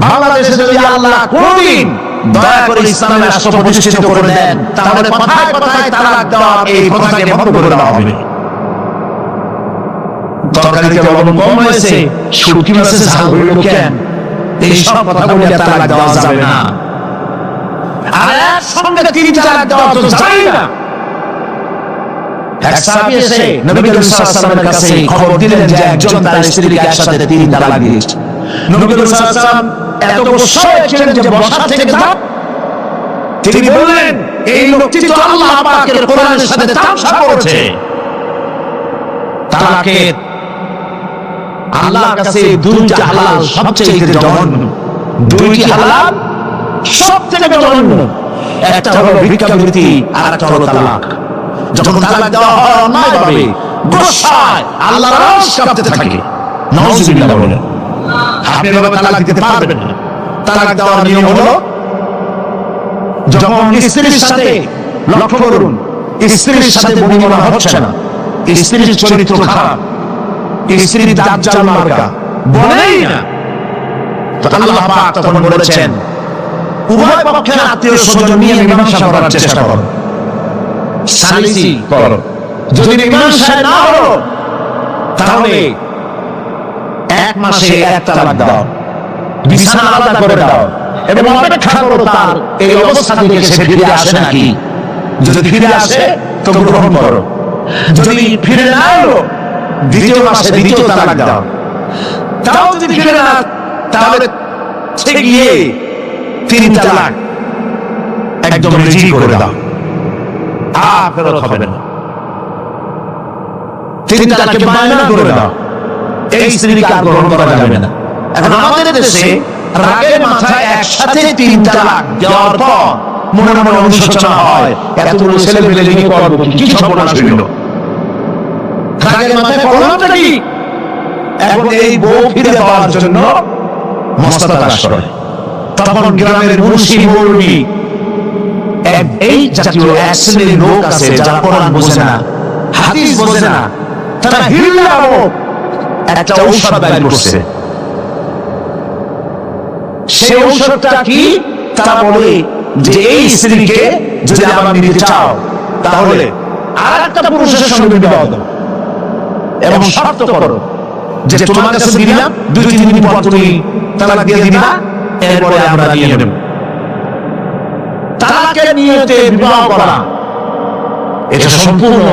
বাংলাদেশে যদি আল্লাহ কোনদিন দয়া করে ইসলামের রাষ্ট্র প্রতিষ্ঠিত করে দেন, তাহলে কথায় কথায় তালাক দেওয়ার এই প্রথাকে বন্ধ করে দেওয়া হবে। তরকারিতে লবণ কম হয়েছে, শুটকি মাছে ঝাল হইল কেন, এইসব কথা বলে তালাক দেওয়া যাবে না। আর একসঙ্গে 3 তালাক দেওয়া তো যায় না। এক সাহাবী এসে নবী করিম সাল্লাল্লাহু আলাইহি ওয়াসাল্লামের কাছে খবর দিলেন যে একজন তার স্ত্রীকে একসাথে 3 তালাক দিয়েছে। নবী করিম সাল্লাল্লাহু আলাইহি ওয়াসাল্লাম এত গোসায় ছিলেন যে বসা থেকে দাঁত, তিনি বললেন, এই লোকটি তো আল্লাহ পাকের কোরআনের সাথে তামসা করেছে। তালাকের আল্লাহর কাছে 2টা হালাল সবচেয়ে জঘন্য, 2টি হালাল সবচেয়ে জঘন্য। একটা হলো ভিক্ষাবৃত্তি আর একটা হলো তালাক। যখন তালাক দেওয়া হয় অন্যায়ভাবে, গোসায় আল্লাহর আরশ কাঁপতে থাকে। নাউজুবিল্লাহ বলেন। আপনি এভাবে তালাক দিতে পারবেন না। তালাক দেওয়ার নিয়ম হলো, যখন স্ত্রীর সাথে, লক্ষ্য করুন, স্ত্রীর সাথে বনিবনা হচ্ছে না, স্ত্রীর চরিত্র খারাপ, স্ত্রীর দাজ্জাল মার্কা, বলেই না, তো আল্লাহ পাক তখন বলেছেন, উভয় পক্ষের আত্মীয় স্বজন নিয়ে মীমাংসা করার চেষ্টা করো, সালিসি করো। যদি মীমাংসা না হলো, তাহলে 1 মাসে 1 তালাক দাও, বিছানা আলাদা করে দাও এবং অপেক্ষা করো তার এই অবস্থা থেকে সে ফিরে আসে নাকি। যদি ফিরে আসে তো গ্রহণ করো, যদি ফিরে না এলো 2য় মাসে 2য় তালাক দাও। তাও যদি ফিরে না, তাহলে গিয়ে 3 তালাক একদম রেজি করে দাও, আর ফেরত হবে না। 3 তালাকে বায়না করে দাও, এই স্ত্রীকে আর গ্রহণ করা যাবে না। এখন আমাদের দেশে রাগের মাথায় একসাথে 3 তালাক দেওয়ার পর মনে মনে অনুশোচনা হয়, এতগুলো ছেলে মেয়ে নিয়ে করবো কি, সর্বনাশ হইল। রাগের মাথায় করলামটা কি? এখন এই বউ ফিরে পাওয়ার জন্য মস্তাতাস করে। তখন গ্রামের মুন্সি মৌলবি, এই জাতীয় এক শ্রেণীর লোক আছে যারা কোরআন বোঝে না, হাদিস বোঝে না, তারা হিল্লা নামক একটা ঔষধ বের করছে। সেই ঔষধটা কি? তারা বলে যে এই স্ত্রীকে যদি আবার নিতে চাও, তাহলে আরেকটা পুরুষের সঙ্গে বিবাহ দাও এবং শর্ত করো যে তোমার কাছে দিলাম, 2-3 দিন পর তুমি তালাক দিয়ে দিবা, এরপরে আমরা নিয়ে নেব। তালাকের নিয়তে বিবাহ করা, এটা সম্পূর্ণ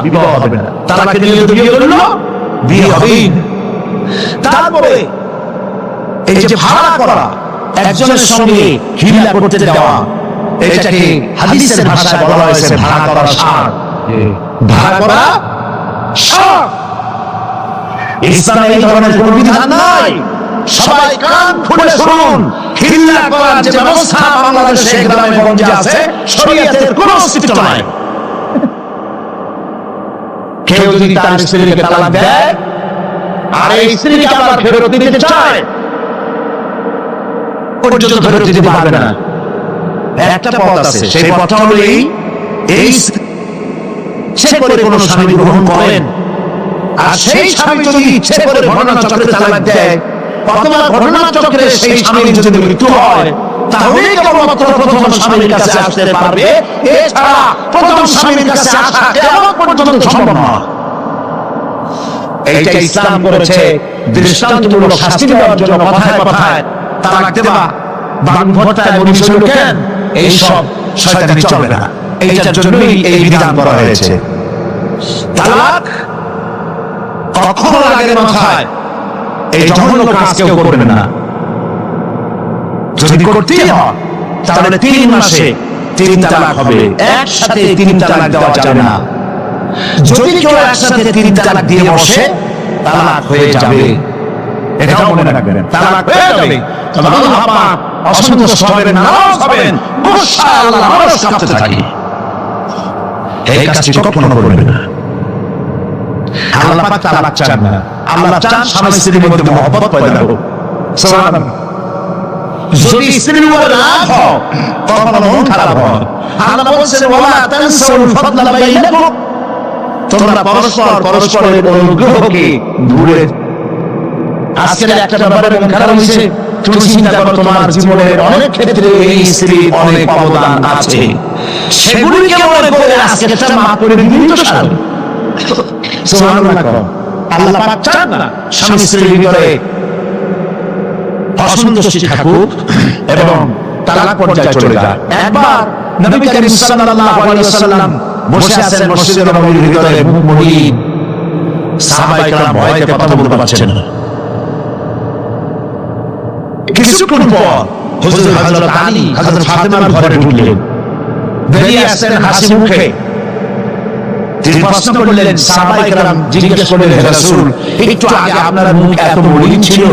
বিবাহ হবে না। তালাকের নিয়তে বিয়ে করলো, বিয়ে হবেই না। তারপরে এই যে ভাড়া করা, একজনের সঙ্গে হিলা করতে দেওয়া, এটাকে হাদিসের ভাষায় বলা হয়েছে ভাড়া করা সার। ভাড়া করা সার। ইসলামে এই ধরনের কোনো বিধান নাই। সবাই কান খুলে শুনুন, হিল্লা করার যে ব্যবস্থা বাংলাদেশে গ্রামে গঞ্জে আছে, শরীয়তের কোনো অস্তিত্ব নাই। কেউ যদি তার স্ত্রীকে তালাক দেয় আর এই স্ত্রীকে আবার ফেরত দিতে চায়, পর্যন্ত ফেরত দিতে পারবে না। একটা পথ আছে, সেই পথটা হলো এই ইচ্ছে করে কোনো স্বামী গ্রহণ করেন, আর সেই স্বামী যদি ইচ্ছে করে ঘটনা চক্রে তালাক দেয়, অথবা ঘটনা চক্রে সেই স্বামীর যদি মৃত্যু হয়, তাহলে কেবলমাত্র প্রথম স্বামীর কাছে আসতে পারবে। এছাড়া প্রথম স্বামীর কাছে আসা কিয়ামত পর্যন্ত সম্ভব নয়। এইটা ইসলাম করেছে দৃষ্টান্তমূলক শাস্তি দেওয়ার জন্য। কথায় কথায় তালাক দেবা, বান ভট্টায় মনীষী লোকেন, এইসব শয়তানি চলবে না। এইটার জন্যই এই বিধান করা হয়েছে। তালাক কখনো রাগের মাথায় এই জঘন্য কাজ কেউ করবেন না। যদি করতেই হয়, তাহলে 3 মাসে 3 তালাক হবে, একসাথে 3 তালাক দেওয়া যাবে না। যদি কেউ একসাথে 3 তালাক দিয়ে বসে, তালাক হয়ে যাবে এটাও মনে রাখবেন। তালাক হয়ে যাবে, তবে আল্লাহ পাক অসন্তুষ্ট হবেন, নারাজ হবেন, গুসায় আল্লাহর আরশ কাঁপতে থাকে। এই কাজটি কখনো করবেন না। আল্লাহ পাক তালাক চান না, আল্লাহ চান স্বামী স্ত্রীর মধ্যে মহব্বত পয়দা হোক। সুবহানাল্লাহ। যদি স্ত্রীর উপর রাগ হয়, তখন মন খারাপ হয়। আল্লাহ বলছেন, ওয়ালা তানসাউল ফাদলা বাইনাকুম, তোমরা পরস্পরের অনুগ্রহকে ভুলে। আজকের একটা ব্যাপারে মন খারাপ হয়েছে, তুমি চিন্তা করো তোমার জীবনের অনেক ক্ষেত্রে এই স্ত্রীর অনেক অবদান আছে, সেগুলিকে মনে করে আজকে একটা মাফ করে দিলেই তো সারা। সুবহানাল্লাহ। আল্লাহ পাক চান না স্বামী স্ত্রীর ভিতরে অসন্তুষ্টি থাকুক এবং তালাক পর্যায়ে চলে যায়। একবার নবী করিম সাল্লাল্লাহু আলাইহি ওয়াসাল্লাম বসে আছেন মসজিদে নববীর ভিতরে, মুমিন সাহাবায়ে কেরাম ভয়তে কথা বলতে পারছেন না। কিছুক্ষণ পর হুজুর হযরত আলী হযরত ফাতেমার ঘরে ঢুকলেন, বেরিয়ে আসছেন হাসি মুখে। তিনি প্রশ্ন করলেন, সাহাবায়ে কেরাম জিজ্ঞেস করলেন, হে রাসূল, একটু আগে আপনার মুখ এত মলিন ছিল,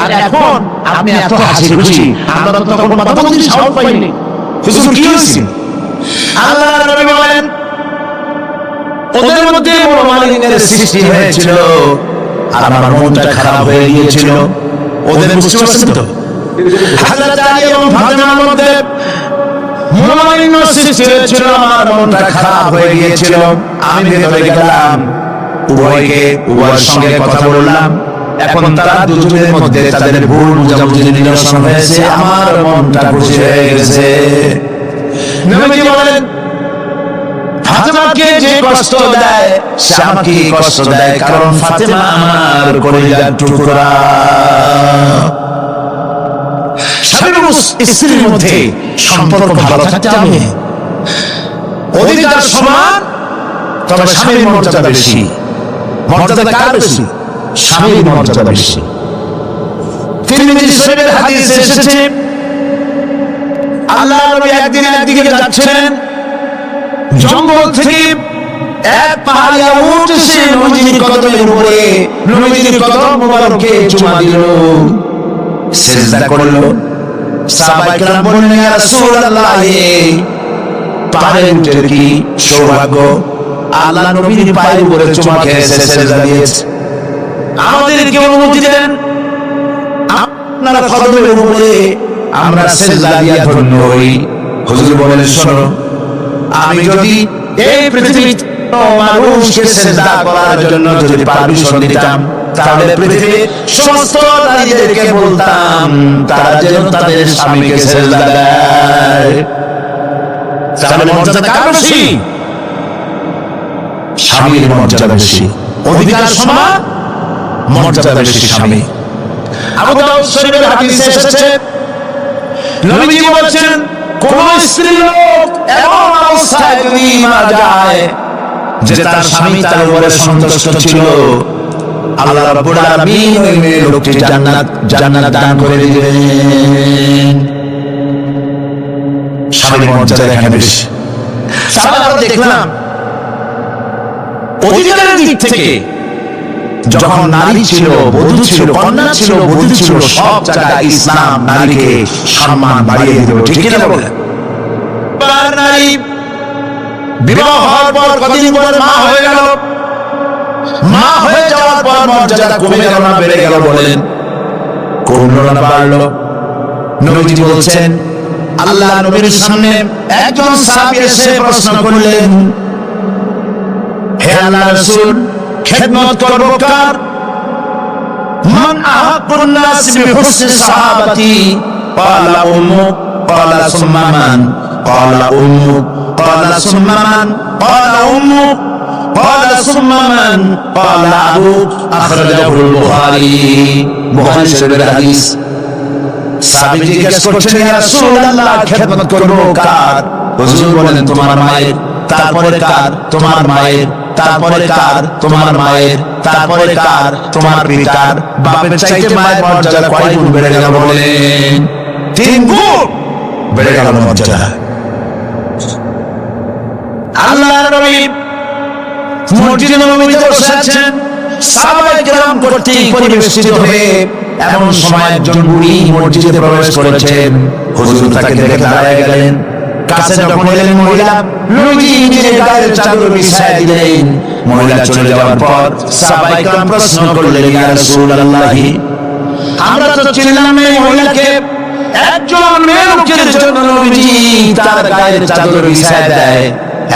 আর এখন আপনি এত হাসি খুশি, আমরা তো তখন কথা বলতে সাহস পাইনি। হুজুর কি হয়েছে? আল্লাহর নবী বলেন, ওদের মধ্যে মনোমালিন্যের সৃষ্টি হয়েছিল আর আমার মনটা খারাপ হয়ে গিয়েছিল। ওদের বুঝতে পারছেন তো? হযরত আলী এবং ফাতেমার মধ্যে মনোমালিন্য সৃষ্টি হয়েছিল, আমার মনটা খারাপ হয়ে গিয়েছিল। আমি ভেতরে গেলাম, উভয়ের সঙ্গে কথা বললাম। এখন তারা দুজনের মধ্যে তাদের ভুল বুঝাবুঝি নিরসন হয়েছে, আমার মনটা খুশি হয়ে গেছে। নবীজি বলেন, ফাতেমাকে যে কষ্ট দেয় সে আমাকে কষ্ট দেয়, কারণ ফাতেমা আমার কলিজার টুকরা। স্বামী এবং স্ত্রীর মধ্যে সম্পর্ক ভালো থাকতে হবে, অধিকার সমান, তবে স্বামীর মর্যাদা বেশি। মর্যাদা কার বেশি? স্বামীর মর্যাদা বেশি। তিরমিজি শরীফের হাদিসে এসেছে, আল্লাহর নবী একদিন একদিকে যাচ্ছেন, জঙ্গল থেকে এক পাহাড়িয়া উট এসে নবীজির কদমের উপরে নবীজির কদম মোবারকে চুমা দিল, সিজদা করলো। সাহাবায়ে কেরাম বললেন, ইয়া রাসূলুল্লাহ, পাহাড়ের উটের কি সৌভাগ্য, আল্লাহ নবীর পায়ের উপরে চুমা খেয়েছে, সিজদা দিয়েছে। আমাদেরকে অনুমতি দেন, আপনার কদমের উপরে আমরা সিজদা দিয়ে ধন্য হই। হুজুর বলেন, শোনো, আমি যদি এই পৃথিবীতে মানুষকে সিজদা করার জন্য যদি পারমিশন দিতাম, তাহলে পৃথিবীর সমস্ত নারীদেরকে বলতাম তারা যেন তাদের স্বামীকে সিজদা দেয়। তাহলে মর্যাদা কার বেশি? স্বামীর মর্যাদা বেশি। অধিকার সমান, মর্যাদা বেশি স্বামী। আবু দাউদ শরীফের হাদিসে এসেছে, নবীজি বলেছেন, কোন স্ত্রী লোক এমন অবস্থায় যদি মারা যায় যে তার স্বামী তার উপরে সন্তুষ্ট ছিল, আল্লাহ রাব্বুল আলামিন ওই মেয়ে লোকটি জান্নাত দান করে দিবেন। স্বামীর মর্যাদা এখানে বেশি। তাহলে আমরা দেখলাম অধিকারের দিক থেকে যখন নারী ছিল, বধূ ছিল, কন্যা ছিল, বধূ ছিল, সব জায়গায় ইসলাম নারীকে সম্মান বাড়িয়ে দিল। ঠিক কি না বলেন? নারী বিবাহ হওয়ার পর কদিন পরে মা হয়ে গেল, মা হয়ে যাওয়ার পর মর্যাদা কমে গেল না বেড়ে গেল? বলেন, কমলো না বাড়লো? নবীজি বলছেন, আল্লাহ নবীর সামনে একজন সাহাবী এসে প্রশ্ন করলেন, হে আল্লাহর রাসূল, খেদমত করব কার? মান আহাক্কুন নাস বিহুসনি সাহাবাতি? ক্বালা উম্মুক, ক্বালা সুম্মা মান? ক্বালা উম্মুক, ক্বালা সুম্মা মান? ক্বালা উম্মুক, ক্বালা সুম্মা মান? ক্বালা আবুক। আখরাজাহুল বুখারী। বুখারী শরীফের হাদিস। সাহাবী জিজ্ঞেস করছেন, ইয়া রাসূলুল্লাহ, খেদমত করব কার? হুজুর বলেন, তোমার মায়ের। তারপরে কার? তোমার মায়ের। তারপরে কার? তোমার মায়ের। তারপরে কার? তোমার পিতার। বাপের চাইতে মায়ের মর্যাদা কয় গুণ বেড়ে গেল? বলেন, 3 গুণ বেড়ে গেল মর্যাদা। আল্লাহর নবী মসজিদে নববীতে বসে আছেন, সাহাবায়ে কেরাম কর্তৃক পরিবেষ্টিত হয়ে এমন সময় একজন বুড়ি মসজিদে প্রবেশ করেছেন। হুজুর তাকে দেখে দাঁড়ায় গেলেন। কাছে যখন এলেন মহিলা, নবীজি নিজের গায়ের চাদর বিছায় দিলেন। মহিলা চলে যাওয়ার পর সাহাবায়ে কেরাম প্রশ্ন করলেন, ইয়া রাসূলুল্লাহ, আমরা তো চিনলাম না এই মহিলাকে। একজন মেয়ে লোকের জন্য নবীজি তার গায়ের চাদর বিছায় দেয়,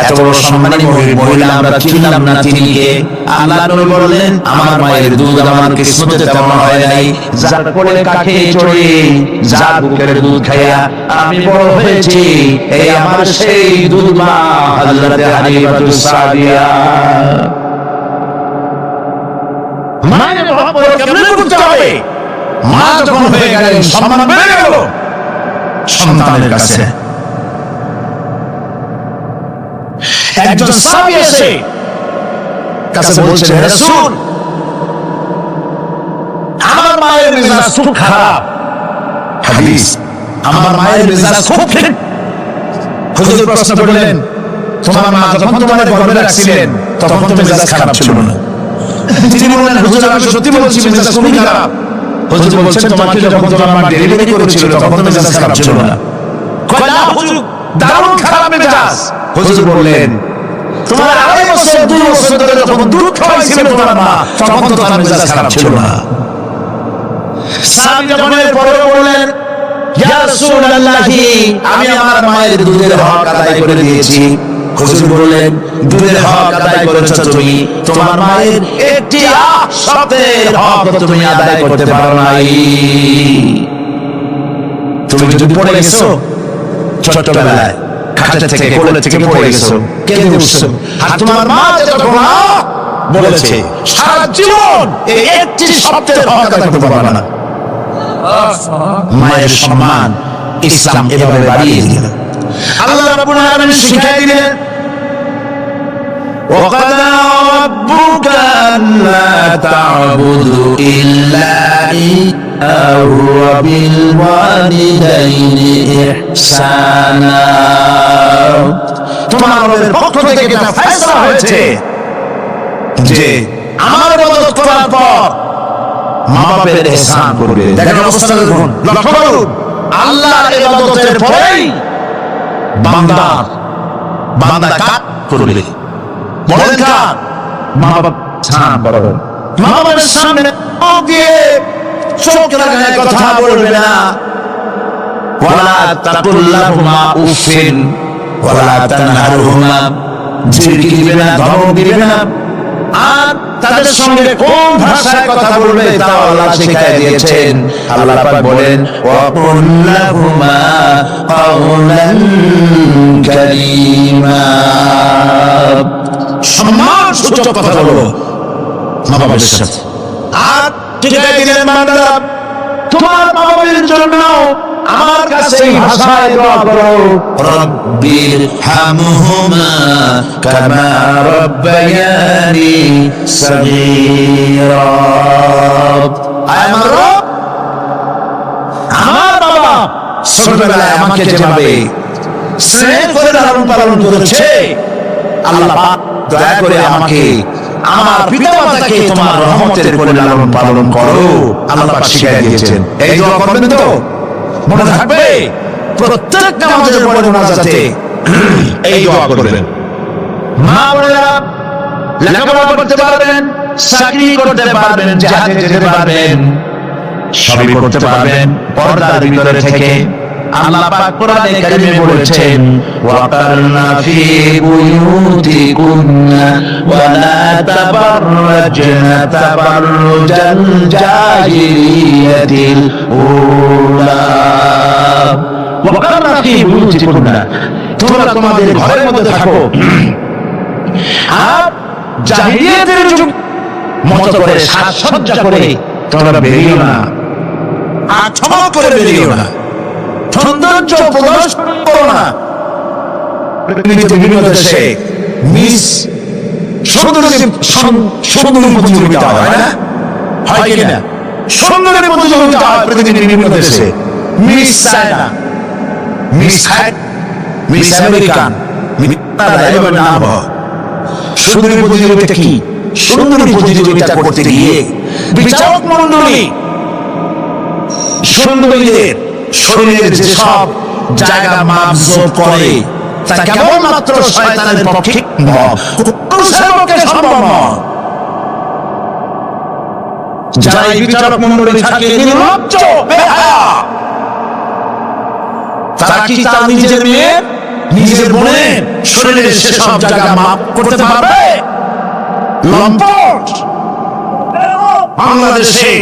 এত বড় সম্মানী মহিলা আমরা চিনলাম না, তিনি কে? আল্লাহ নবী বললেন, আমার মায়ের দুধ আমার কিসমতে তেমন হয় নাই, যার কোলে কাকে চড়ে যার বুকের দুধ খাইয়া আমি বড় হয়েছি, এই আমার সেই দুধ মা হযরত হালিমাতুস সাদিয়া। মায়ের মহব্বত কেমনে করতে হবে? মা যখন হয়ে গেলেন, সম্মান বেড়ে গেল সন্তানের কাছে। একজন সাহাবী এসে কাছে বলছেন, হে রাসূল, আমার মায়ের মেজাজ খুব খারাপ। হাদিস, আমার মায়ের মেজাজ খুব ঠিক। হুজুর প্রশ্ন করলেন, তোমার মা যখন তোমার গর্ভে রাখছিলেন তখন তো মেজাজ খারাপ ছিল না? তিনি বললেন, হুজুর আমি সত্যি বলছি, মেজাজ খুবই খারাপ। হুজুর বলছেন, তোমাকে যখন তোমার মা ডেলিভারি করেছিল তখন তো মেজাজ খারাপ ছিল না? কয় না হুজুর, দারুণ খারাপ মেজাজ। হুজুর বললেন, তোমার 2.5 বছর 2 বছর ধরে যখন দুধ খাওয়াইছিল তোমার মা তখন তো তার মেজাজ খারাপ ছিল না। সাহাবী যখন এরপরে বললেন, ইয়া রাসূলুল্লাহ, আমি আমার মায়ের দুধের হক আদায় করে দিয়েছি। হুজুর বললেন, দুধের হক আদায় করেছো তুমি, তোমার মায়ের একটি শব্দের হক তুমি আদায় করতে পারো নাই। তুমি যদি পড়ে গেছো ছোটবেলায়, খাঁচা থেকে কোলে থেকে পড়ে গেছো, কেঁদে উঠছো, আর তোমার মা যখন বলেছে সারা জীবন এই একটি শব্দের হক আদায় করতে পারবে না। মায়ের সম্মান ইসলাম এভাবে বাড়িয়ে দিল। আল্লাহ রাব্বুল আলামিন শিখিয়ে দিলেন, وَقَضَى رَبُّكَ أَلَّا تَعْبُدُوا إِلَّا إِيَّاهُ وَبِالْوَالِدَيْنِ إِحْسَانًا। তোমার রবের পক্ষ থেকে এটা ফয়সালা হয়েছে যে আমার ইবাদত করার পর মা বাবার ইহসান করবে। দেখেন অবস্থা দেখুন, লক্ষ্য করুন, আল্লাহর ইবাদতের পরেই বান্দা কাজ করবে। বলেন কার? মা বাবা সামনে বড়, মা বাবার সামনে দিয়ে চোখ লাগায় কথা বলবে না। ওয়ালা তাকুল্লাহুমা উফিন ওয়ালা তানহারহুমা, ঝিরকি দিবে না, ধমক দিবে না। আর তাদের সঙ্গে কোন ভাষায় কথা বলবে তা আল্লাহ শিখিয়ে দিয়েছেন। আল্লাহ পাক বলেন, ওয়া কুল্লাহুমা কাওলান কারীমা, সম্মান সূচক কথা বলো মা বাবার সাথে। আর শিখিয়ে দিলেন, বান্দারা তোমার মা বাবার জন্য আমার কাছে এই ভাষায় দোয়া করো, রব্বির হামহুমা কামা রাব্বায়ানি সগীরা। আমার রব, আমার বাবা ছোটবেলায় আমাকে যেভাবে স্নেহ করে লালন পালন করেছে, আল্লাহ পাক দয়া করে আমাকে, আমার পিতামাতাকে তোমার রহমতের কোলে লালন পালন করো। আল্লাহ পাক শিখিয়ে দিয়েছেন। এই দোয়া করবেন তো? মনে থাকবে, প্রত্যেক নামাজের পরে মুনাজাতে এই দোয়া করবেন। মা বোনেরা লেখাপড়া করতে পারবেন, চাকরি করতে পারবেন, জিহাদে যেতে পারবেন, সবই করতে পারবেন পর্দার ভিতরে থেকে। আল্লাহ পাক কোরআনে কারিমে বলেছেন, ওয়াকারনা ফি বুয়ুতিকুন্না ওয়ালা তাবাররাজনা তাবাররুজাল জাহিলিয়াতিল উলা। ওয়াকারনা ফি বুয়ুতিকুন্না, তোমরা তোমাদের ঘরের মধ্যে থাকো, আর জাহিলিয়াতের যুগ মতো করে সাজসজ্জা করে তোমরা বেরিও না, আর চমক করে বেরিও না, সৌন্দর্য প্রদর্শন করো না। বিভিন্ন দেশে মিস সুন্দরী প্রতিযোগিতা হয় না, হয় কিনা? সুন্দরী প্রতিযোগিতা হয় পৃথিবীর বিভিন্ন দেশে। Miss China, miss miss American, এভাবে নাম হয়। সুন্দরী প্রতিযোগিতা কি? সুন্দরী প্রতিযোগিতা করতে গিয়ে বিচারক মণ্ডলী সুন্দরীদের শরীরের যেসব জায়গা মাপজোপ করে তা কেবলমাত্র শয়তানের পক্ষে পুরুষের পক্ষে সম্ভব নয়। যারা এই বিচারক মণ্ডলী থাকে নির্লজ্জ বেহায়া, তারা কি তার নিজের মেয়ে নিজের বোনের শরীরের সেসব জায়গা মাপ করতে পারবে? লম্পট! বাংলাদেশে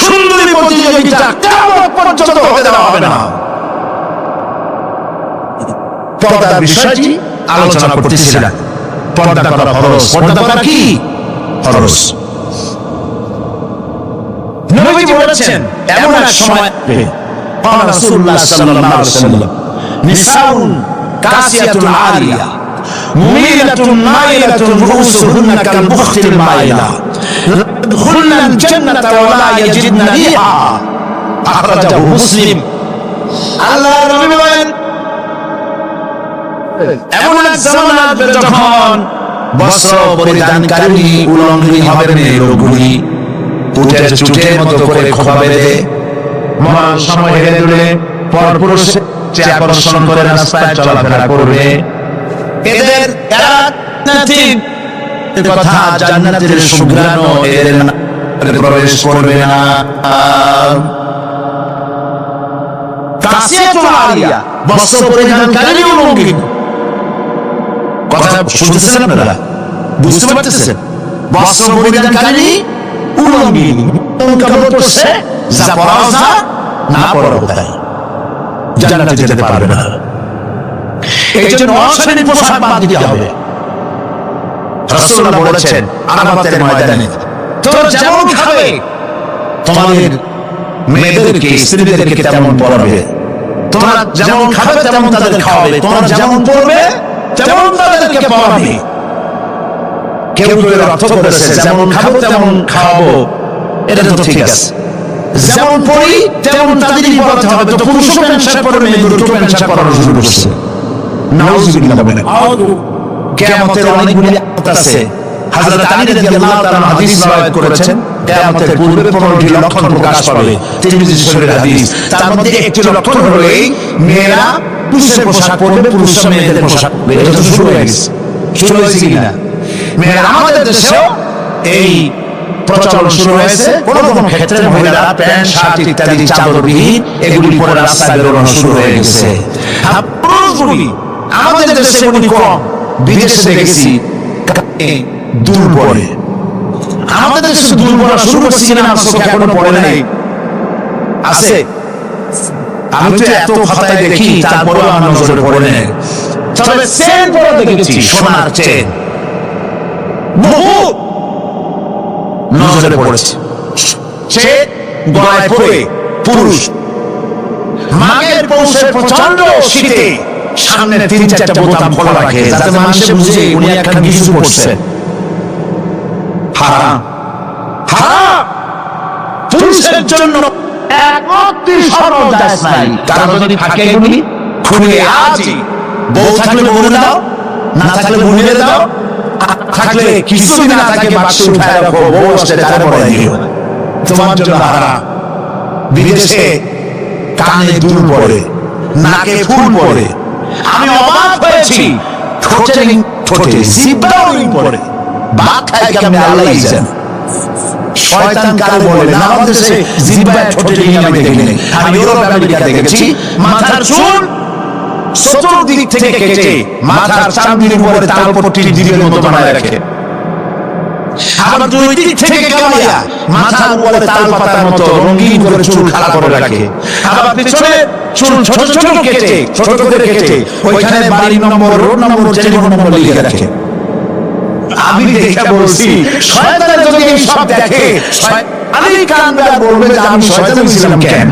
সুন্দরী প্রতিযোগিতা কেমন পর্যন্ত হতে দেওয়া হবে না। পর্দার বিষয়টি আলোচনা করতেছিলাম। পর্দা করা ফরজ। পর্দা করা কি ফরজ? নবীজি বলেছেন এমন এক সময় রাসূলুল্লাহ সাল্লাল্লাহু আলাইহি ওয়াসাল্লাম নিসাউন কাসিয়াতুন আরিয়া মুমিলাতুন মাইলাতুন রুউসুহুন্না কাল বুখতিল মাইলা يدخلن الجنة ولا يجدن ريحها أخرجه مسلم। আল্লাহ নবী বলেন এমন এক জামানা আসবে যখন বস্ত্র পরিধানকারী উলঙ্গিনী হবে মেয়েগুলি উটের চুটের মতো করে খোপা বেঁধে মহান সময় হেরে দূরে পরপুরুষের চেয়ে আকর্ষণ করে রাস্তায় চলাফেরা করবে। এদের কথা জান্নাতের সুঘ্রাণ এদের প্রবেশ করবে না। কাসিয়াতুল আরিয়া বস্ত্র পরিধানকারী উলঙ্গিনী, কথা শুনতেছেন আপনারা? বুঝতে পারতেছেন? বস্ত্র পরিধানকারী উলঙ্গিনী কাপড় পরছে, যা পরাও যা না পরাও তাই, জান্নাতে যেতে পারবে না। এই জন্য অশ্লীল পোশাক বাদ দিতে হবে। রাসূলুল্লাহ বলেছেন আরাফাতের ময়দানে তোমরা যেমন খাবে তোমাদের মেয়েদেরকে স্ত্রীদেরকে তেমন পরাবে, তোমরা যেমন খাবে তেমন তাদের খাওয়াবে, তোমরা যেমন পরবে তেমন তাদেরকে পরাবে। কেউ কেউ অর্থ করেছে যেমন খাবো তেমন খাওয়াবো, এটা তো ঠিক আছে, যেমন পড়ি তেমন তাদেরই পড়াতে হবে। তো পুরুষ প্যান্ট শার্ট পরবে, দুটো প্যান্ট শার্ট পরানো শুরু করছে। নাউযুবিল্লাহ বলেন। কিয়ামতের অনেকগুলি আয়াত আছে। হযরত আলী রাদিয়াল্লাহু তাআলা হাদিস রওয়ায়াত করেছেন কিয়ামতের পূর্বে 15টি লক্ষণ প্রকাশ পাবে। তিরমিজি শরীফের হাদিস। তার মধ্যে একটি লক্ষণ হলো এই মেয়েরা পুরুষের পোশাক পরবে, পুরুষরা মেয়েদের পোশাক পরবে। এটা তো শুরু হয়ে গেছে। শুরু হয়েছে কিনা? মেয়েরা আমাদের দেশেও এই প্রচলন শুরু হয়েছে। কোন কোন ক্ষেত্রে মহিলারা প্যান্ট শার্ট ইত্যাদি চাদরবিহীন এগুলি পরে রাস্তায় বেরোনো শুরু হয়ে গেছে। আর পুরুষগুলি আমাদের দেশে এগুলি কম, বিদেশে দেখেছি দুল পরে। আমাদের দেশে দুল পরা শুরু করছি কিনা আমার চোখে এখনো পড়ে নাই। আছে, আমি তো এত খাতায় দেখি তারপরেও আমার নজরে পড়ে নাই। তবে চেন পরা দেখেছি, সোনার চেন বহু নজরে পড়েছে। চেন গলায় পরে পুরুষ মাঘের পৌষের প্রচন্ড শীতে সামনে 3-4টা বোতাম খোলা রাখে যাতে মানুষ বুঝে উনি একখান কিছু পড়ছে। হারাম, হারাম। পুরুষের জন্য একমাত্র সরল জায়েজ নাই। কারণ যদি থাকে এগুলি খুলে আজই বউ থাকলে বউরে দাও, না থাকলে বোনের দাও, থাকলে কিছু যদি না থাকে বাক্সে উঠায় রাখো, বউ আসলে তারপরে দিও। তোমার জন্য হারাম। বিদেশে কানে দুল পড়ে, নাকে ফুল পড়ে। আমি অবাক হয়েছি, ঠোঁটে জিহ্বাও রিং পড়ে। ভাত খায় কেমনে আল্লাহই জানে। শয়তান কারে বলে না, আমাদের দেশে জিহ্বায় ঠোঁটে রিং আমি দেখিনি। আমি ইউরোপ আমেরিকা দেখেছি মাথার চুল চতুর্দিক থেকে কেটে মাথার চামড়ির উপরে তালপট্টির দিলের মতো বানায় রাখে। আবার দুই দিক থেকে কামাইয়া মাথার উপরে তাল পাতার মতো রঙিন করে চুল খাড়া করে রাখে। আবার পিছনে চুল ছোট ছোট কেটে, ছোট করে কেটে ওইখানে বাড়ি নম্বর, রোড নম্বর, টেলিফোন নম্বর লিখে রাখে। আমি দেখে বলছি শয়তান যদি এই সব দেখে আমি কাঁদবে আর বলবে যে আমি শয়তান ছিলাম কেন।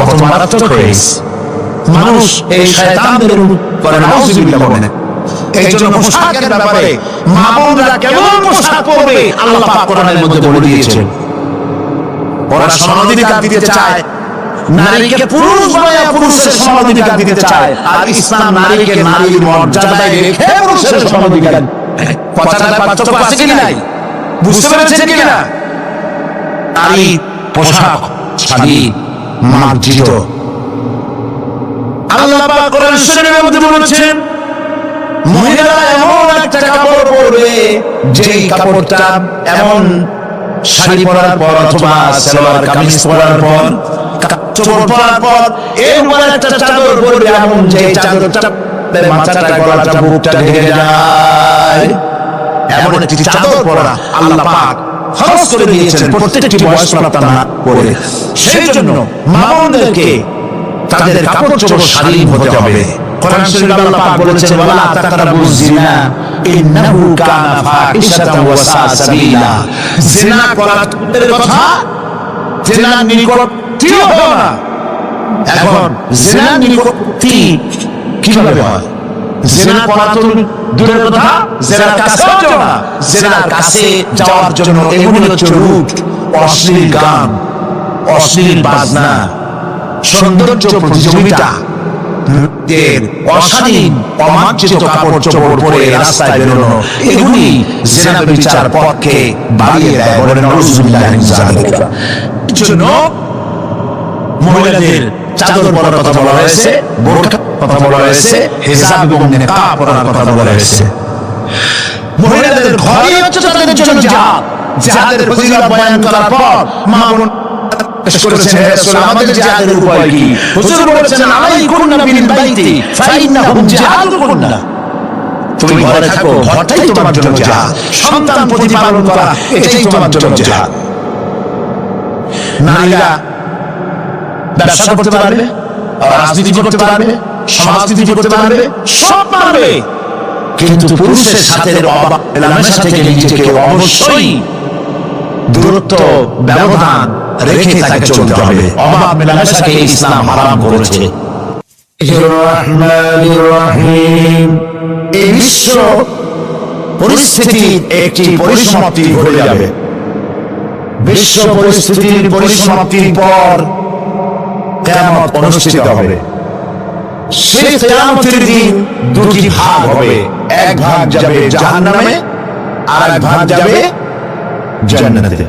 কত মারাত্মক হয়েছে মানুষ এই শয়তানদের করে নাউযুবিল্লাহ বলেন। এই জন্য পোশাকের ব্যাপারে মা বোনরা কেমন পোশাক পরবে আল্লাহ পাক কোরআনের মধ্যে বলে দিয়েছেন। ওরা সমানাধিকার দিতে চায়, নারীকে পুরুষ বানায় পুরুষের সমানাধিকার দিতে চায়। আর ইসলাম নারীকে নারীর মর্যাদায় রেখে পুরুষের সমানাধিকার কথাটার পার্থক্য আছে কি নাই? বুঝতে পেরেছেন কিনা? নারী পোশাক শাড়ি মার্জিত। আল্লাহ পাক কোরআন শরীফের মধ্যে বলেছেন মহিলারা এমন একটা কাপড় পরবে যেই কাপড়টা এমন শাড়ি পরার পর অথবা সালোয়ার কামিজ পরার পর কাপড় পরার পর এরপর একটা চাদর পরবে এমন যে চাদরটা মাথাটা গলাটা বুকটা ঢেকে যায়, এমন একটি চাদর পরা আল্লাহ পাক ফরজ করে দিয়েছেন প্রত্যেকটি বয়স্কপ্রাপ্ত না করে। সেই জন্য মা বোনদেরকে তাদের কাপড় চোপড় শালীন হতে হবে। কোরআন শরীফে আল্লাহ পাক বলেছেন ওয়ালা তাকরাবুজ জিনা ইন্নাহু কানা ফাহিশাতান ওয়া সা সাবিলা। জিনা করার কথা জিনা নিকটটিও হবে না। এখন জিনা নিকটটি কিভাবে হয়? জিনা করা তো দূরের কথা, জিনার কাছেও যাও না। জিনার কাছে যাওয়ার জন্য এগুলো হচ্ছে রূপ, অশ্লীল গান, অশ্লীল বাজনা, সৌন্দর্য প্রতিযোগিতা, অশালীন অমার্জিত কাপড় চোপড় পরে রাস্তায় বেরোনো, এগুলি জিনা ব্যভিচার পথকে বাড়িয়ে দেয়। বলেন নাউযুবিল্লাহি মিন যালিক। জন্য মহিলাদের চাদর পরার কথা বলা হয়েছে, বোরকা কথা বলা হয়েছে, হিজাব এবং নিকাব পরার কথা বলা হয়েছে। মহিলাদের ঘরে হচ্ছে তাদের জন্য জিহাদ। জিহাদের ফজিলত বয়ান করার পর মা বোন করেছেন হে রাসূল আমাদের জিহাদের উপায় কি? হুজুর বলেছেন আলাইকুন্না বিল বাইতি ফাইন্নাহুম জিহাদুকুন্না। তুমি ঘরে থাকো, ঘরটাই তোমার জন্য জিহাদ। সন্তান প্রতিপালন করা এটাই তোমার জন্য জিহাদ। নারীরা ব্যবসা করতে পারবে, রাজনীতি করতে পারবে, সমাজনীতি করতে পারবে, সব পারবে, কিন্তু পুরুষের সাথে মেলামেশা থেকে নিজেকে অবশ্যই দূরত্ব ব্যবধান রেখে তাকে চলতে হবে। অবাধ মেলামেশাকে ইসলাম হারাম করেছে। এই বিশ্ব পরিস্থিতির একটি পরিসমাপ্তি ঘটে যাবে। বিশ্ব পরিস্থিতির পরিসমাপ্তির পর কিয়ামত অনুষ্ঠিত হবে। সেই কিয়ামতের দিন দুটি ভাগ হবে, এক ভাগ যাবে জাহান্নামে আর এক ভাগ যাবে জান্নাতে।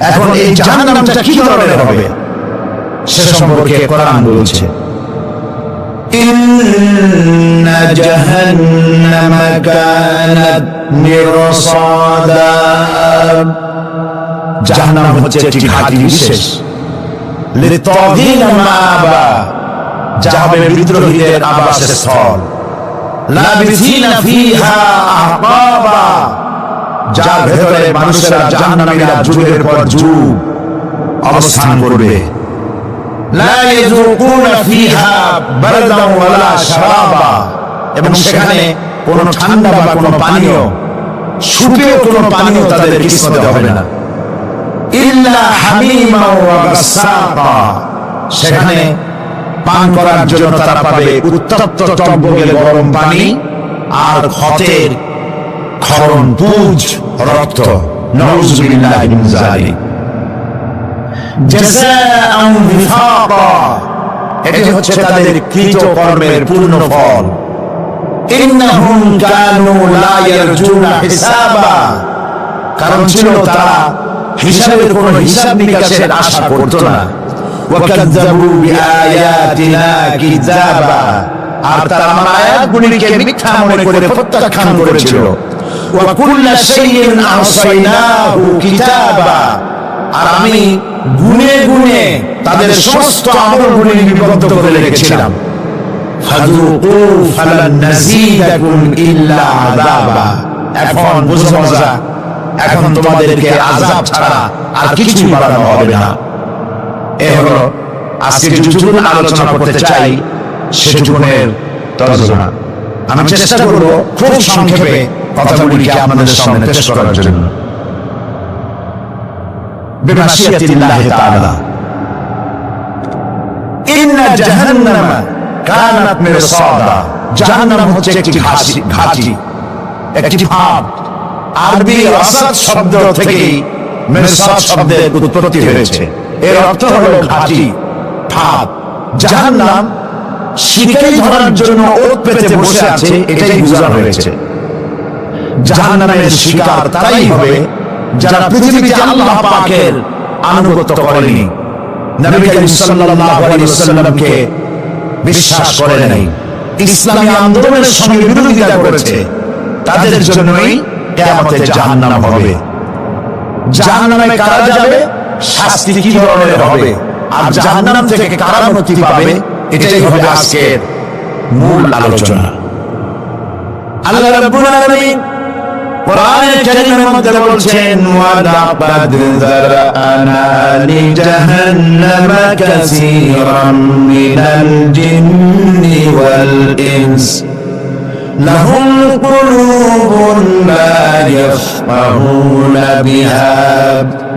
এখন এই জাহান্নামটা কি ধরনের হবে সে সম্পর্কে কোরআন বলছে ইন্না জাহান্নামা কানাত মিরসাদা। জাহান্নাম হচ্ছে একটি ঘাঁটি বিশেষ, লিতাগিনা মাআবা, যা হবে বিদ্রোহীদের আবাসস্থল, লাবিসিনা ফিহা আহকাবা, যার ভেতরে মানুষেরা জাহান্নামীরা যুগের পর যুগ অবস্থান করবে, লা ইয়াযুকুনা ফিহা বারদান ওয়ালা শারাবা, এবং সেখানে কোনো ঠান্ডা বা কোনো পানীয়, সুপেয় কোনো পানীয় তাদের কিসমতে হবে না, ইল্লা হামিমা ওয়া গাসসাকা, সেখানে পান করার জন্য তারা পাবে উত্তপ্ত টকবগে গরম পানি আর ক্ষতের ক্ষরণ পুঁজ রক্ত। নাউযুবিল্লাহি মিন যালিক। জাযাআন বিফাকা, এটি হচ্ছে তাদের কৃত কর্মের পূর্ণ ফল। ইন্নাহুম কানু লা ইয়ারজুনা হিসাবা, কারণ ছিল তারা হিসাবের কোনো হিসাব নিকাশের আশা করত না। ওয়াকাযযাবু বিআয়াতিনা কিযাবা, আর তারা আমার আয়াতগুলিকে মিথ্যা মনে করে প্রত্যাখ্যান করেছিল। ওয়া কুল্লা শাইইন আহসাইনাহু কিতাবা, আর আমি গুনে গুনে তাদের সমস্ত আমলগুলি লিপিবদ্ধ করে রেখেছিলাম। ফাযুকু ফালান নাযীদাকুম ইল্লা আযাবা, এখন বুঝো মজা, এখন তোমাদেরকে আযাব ছাড়া আর কিছুই বাড়ানো হবে না। এ হলো আজকে যেটুকু আলোচনা করতে চাই সেটুকুনের তর্জমা। আমি চেষ্টা করব খুব সংক্ষেপে কথাগুলিকে আপনাদের সামনে পেশ করার জন্য। বিমাশিয়াতিল্লাহি তাআলা, ইন্না জাহান্নামা কানাত মিরসাদা, জাহান্নাম হচ্ছে একটি ঘাঁটি, একটি ফাঁদ। আরবি রাসাদ শব্দ থেকে মিরসাদ শব্দের উৎপত্তি হয়েছে। এর অর্থ হলো ঘাঁটি, ফাঁদ। জাহান্নাম শিকারি ধরার জন্য ওত পেতে বসে আছে, এটাই বোঝানো হয়েছে। জাহান্নামের শিকার তারাই হবে যারা পৃথিবীতে আল্লাহ পাকের আনুগত্য করেনি, নবী করিম সাল্লাল্লাহু আলাইহি ওয়াসাল্লামকে বিশ্বাস করে নাই, ইসলামী আন্দোলনের সঙ্গে বিরোধিতা করেছে, তাদের জন্যই কিয়ামতে জাহান্নাম হবে। জাহান্নামে কারা যাবে, শাস্তি কি ধরনের হবে, আর জাহান্নাম থেকে কারা মুক্তি পাবে, এটাই হবে আজকের মূল আলোচনা। আল্লাহ রাব্বুল আলামিন কোরআনে কারীমের মধ্যে বলছেন, ওয়া লাকাদ যারানা লিজাহান্নামা কাসীরাম মিনাল জিন্নি ওয়াল ইনস লাহুম কুলুবুন লা ইয়াফকাহুনা বিহা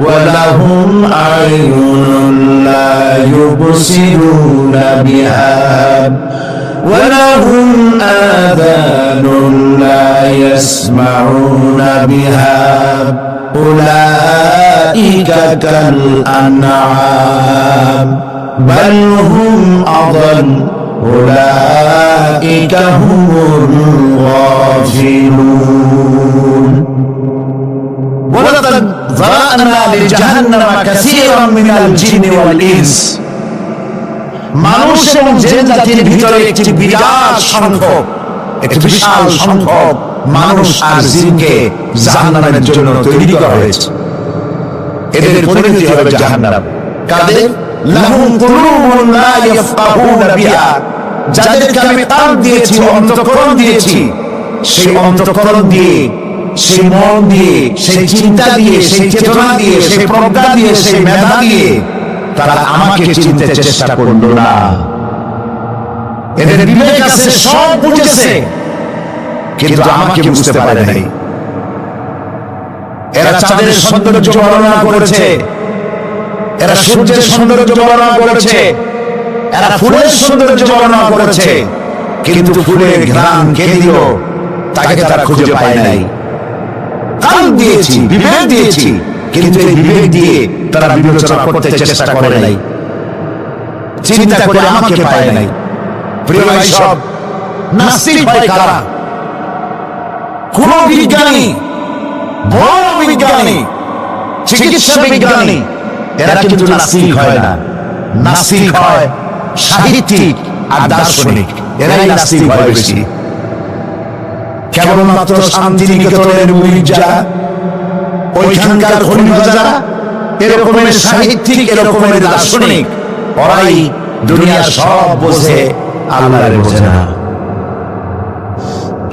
ওয়া লাহুম আ'য়ুনুন লা ইউবসিরুনা বিহা ولهم آذان لا يسمعون بها أولئك كالأنعام بل هم أضل أولئك هم الغافلون ولقد ذرأنا لجهنم كثيرا من الجن والإنس মানুষ এবং জিন জাতির ভিতরে একটি বিরাট সংখ্যক, একটি বিশাল সংখ্যক মানুষ আর জিনকে জাহান্নামের জন্য তৈরি করা হয়েছে। এদের পরিণতি হবে জাহান্নাম। কাদের? লাহুম কুলুবুন লা ইয়াফকাহুনা বিহা, যাদেরকে আমি কান দিয়েছি, অন্তঃকরণ দিয়েছি, সেই অন্তঃকরণ দিয়ে, সেই মন দিয়ে, সেই চিন্তা দিয়ে, সেই চেতনা দিয়ে, সেই প্রজ্ঞা দিয়ে, সেই মেধা দিয়ে তারা আমাকে চিনতে চেষ্টা করলো না। এদের বিবেক আছে, সব বুঝেছে, কিন্তু আমাকে বুঝতে পারে নাই। এরা চাঁদের সৌন্দর্য বর্ণনা করেছে, এরা সূর্যের সৌন্দর্য বর্ণনা করেছে, এরা ফুলের সৌন্দর্য বর্ণনা করেছে, কিন্তু ফুলের ঘ্রাণ কে দিল তাকে তারা খুঁজে পায় নাই। কান দিয়েছি, বিবেক দিয়েছি, কিন্তু এই বিবেক দিয়ে তারা বিবেচনা করতে চেষ্টা করে নাই, চিন্তা করে আমাকে পায় নাই। প্রিয় ভাই, সব নাস্তিক হয় কারা? কোন বিজ্ঞানী, বড় বিজ্ঞানী, চিকিৎসা বিজ্ঞানী, এরা কিন্তু নাস্তিক হয় না। নাস্তিক হয় সাহিত্যিক আর দার্শনিক, এরাই নাস্তিক হয় বেশি। কেবলমাত্র শান্তিনিকেতনের মুরিদ যারা, ওইখানকার খলিফা যারা, এরকমের সাহিত্যিক, এরকমের দার্শনিক, ওরাই দুনিয়ার সব বোঝে, আল্লাহর বোঝে না।